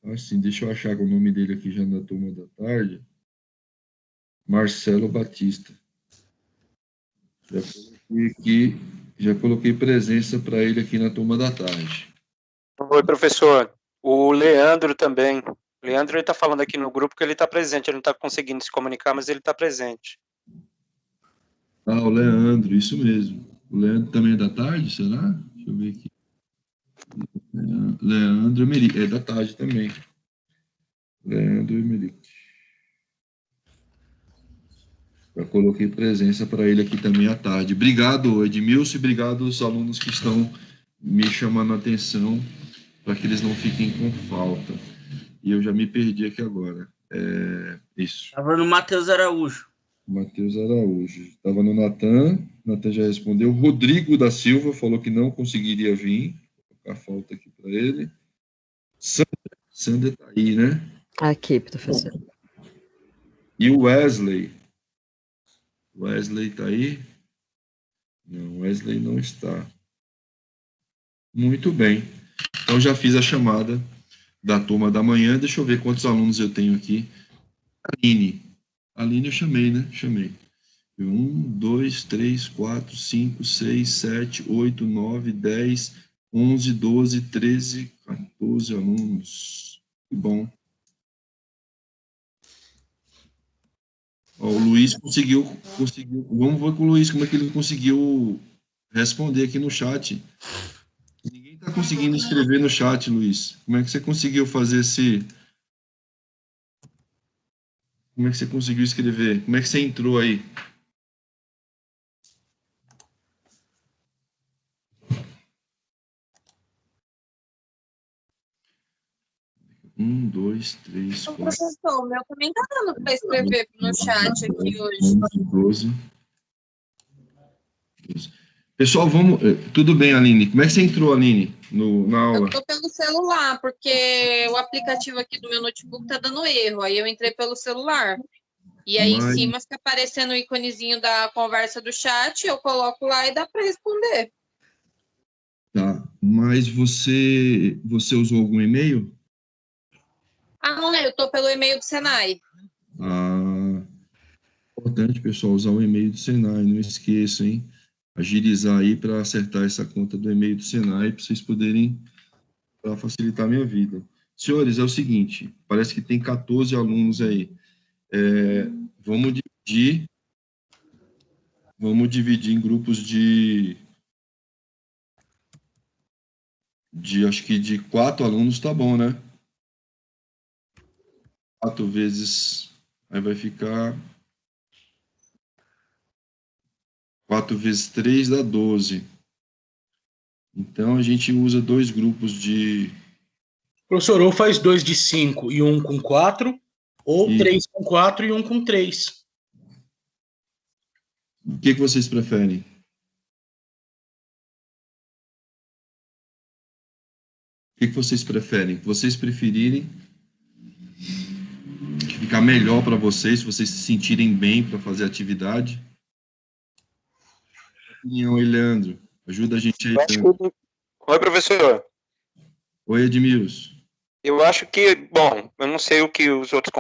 Assim, deixa eu achar o nome dele aqui já na turma da tarde. Marcelo Batista. Já coloquei presença para ele aqui na turma da tarde. Oi, professor. O Leandro também. O Leandro está falando aqui no grupo que ele está presente. Ele não está conseguindo se comunicar, mas ele está presente. Ah, o Leandro, isso mesmo. O Leandro também é da tarde, será? Deixa eu ver aqui. Leandro Emerick, é da tarde também. Leandro Emerick. Eu coloquei presença para ele aqui também à tarde. Obrigado, Edmilson, e obrigado aos alunos que estão me chamando a atenção para que eles não fiquem com falta. E eu já me perdi aqui agora. Isso. Estava no Matheus Araújo. Matheus Araújo. Estava no Natan já respondeu. Rodrigo da Silva falou que não conseguiria vir. Vou colocar a falta aqui para ele. Sander está aí, né? Aqui, professor. E o Wesley? Wesley está aí? Não, Wesley não está. Muito bem. Então, já fiz a chamada da turma da manhã. Deixa eu ver quantos alunos eu tenho aqui. Aline. Aline eu chamei, né? Chamei. 1, 2, 3, 4, 5, 6, 7, 8, 9, 10, 11, 12, 13, 14 alunos. Que bom. Ó, o Luiz conseguiu. Vamos ver com o Luiz como é que ele conseguiu responder aqui no chat. Ninguém está conseguindo escrever no chat, Luiz. Como é que você conseguiu fazer esse... Como é que você conseguiu escrever? Como é que você entrou aí? Um, dois, três, Então, quatro... professor, o meu também tá dando para escrever no chat aqui hoje. 11, 12. Pessoal, vamos... Tudo bem, Aline? Como é que você entrou, Aline, na aula? Eu tô pelo celular, porque o aplicativo aqui do meu notebook tá dando erro. Aí eu entrei pelo celular. E aí em cima fica aparecendo o íconezinho da conversa do chat, eu coloco lá e dá para responder. Tá, mas você usou algum e-mail? Ah, não, eu tô pelo e-mail do Senai. Ah, importante, pessoal, usar o e-mail do Senai, não esqueçam, hein? Agilizar aí para acertar essa conta do e-mail do Senai, para vocês poderem, para facilitar a minha vida. Senhores, é o seguinte, parece que tem 14 alunos aí. Vamos dividir em grupos de acho que de 4 alunos tá bom, né? 4 vezes, aí vai ficar 4 vezes 3 dá 12. Então, a gente usa 2 grupos de... Professor, ou faz 2 de 5 e 1 com 4, ou 3 com 4 e 1 com 3. O que vocês preferem? O que vocês preferem? Vocês preferirem ficar melhor para vocês, se vocês se sentirem bem para fazer a atividade? Opinião, Leandro. Ajuda a gente aí, Leandro. Oi, professor. Oi, Edmilson. Eu acho que, bom, eu não sei o que os outros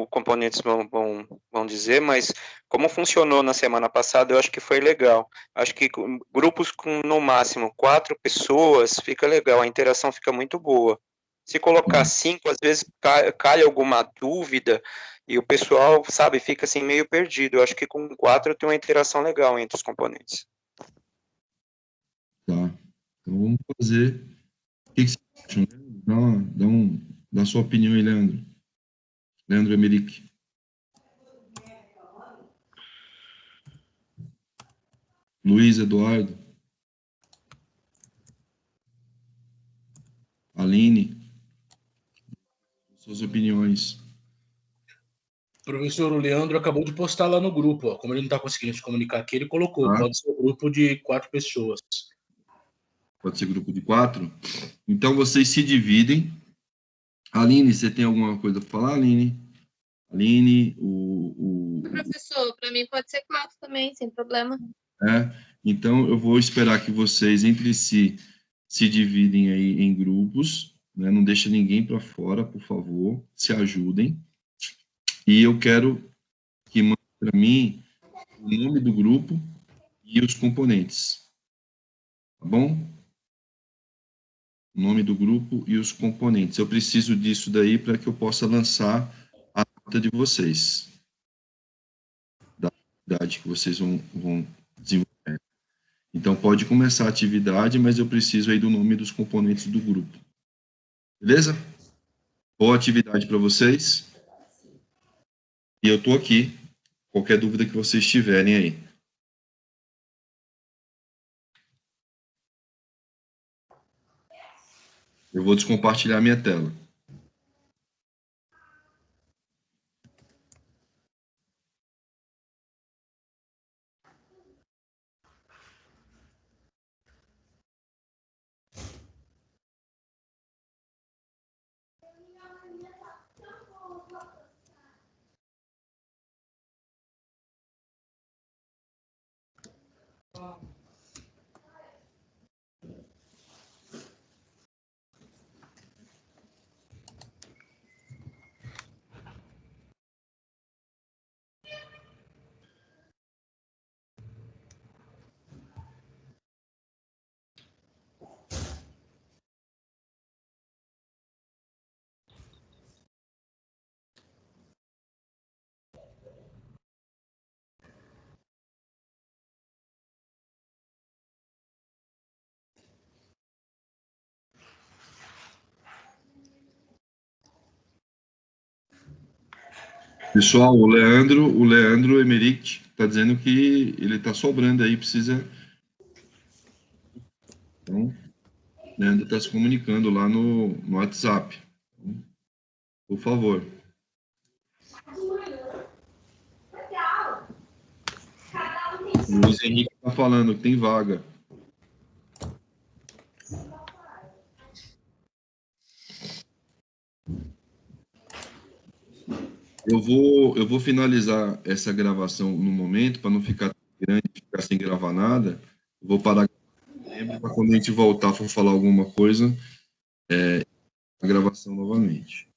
componentes vão dizer, mas como funcionou na semana passada, eu acho que foi legal. Acho que grupos com, no máximo, 4 pessoas, fica legal, a interação fica muito boa. Se colocar 5, às vezes cai alguma dúvida e o pessoal, sabe, fica assim meio perdido. Eu acho que com 4 tem uma interação legal entre os componentes. Tá. Então, vamos fazer... O que vocês acham? Dá a sua opinião aí, Leandro. Leandro Emerick. Luiz Eduardo. Aline. Suas opiniões. Professor, o Leandro acabou de postar lá no grupo, ó. Como ele não está conseguindo se comunicar aqui, ele colocou. Pode ser um grupo de 4 pessoas. Pode ser grupo de 4? Então, vocês se dividem. Aline, você tem alguma coisa para falar, Aline? Aline, Professor, para mim pode ser 4 também, sem problema. Então, eu vou esperar que vocês, entre si, se dividem aí em grupos, né? Não deixa ninguém para fora, por favor. Se ajudem. E eu quero que mande para mim o nome do grupo e os componentes. Tá bom? O nome do grupo e os componentes. Eu preciso disso daí para que eu possa lançar a nota de vocês. atividade que vocês vão desenvolver. Então, pode começar a atividade, mas eu preciso aí do nome dos componentes do grupo. Beleza? Boa atividade para vocês. E eu estou aqui. Qualquer dúvida que vocês tiverem aí. Eu vou descompartilhar minha tela. Pessoal, o Leandro Emerick está dizendo que ele está sobrando aí, precisa... Então, o Leandro está se comunicando lá no WhatsApp. Por favor. O Luiz Henrique está falando que tem vaga. Eu vou finalizar essa gravação no momento, para não ficar grande, ficar sem gravar nada. Eu vou parar para quando a gente voltar for falar alguma coisa, a gravação novamente.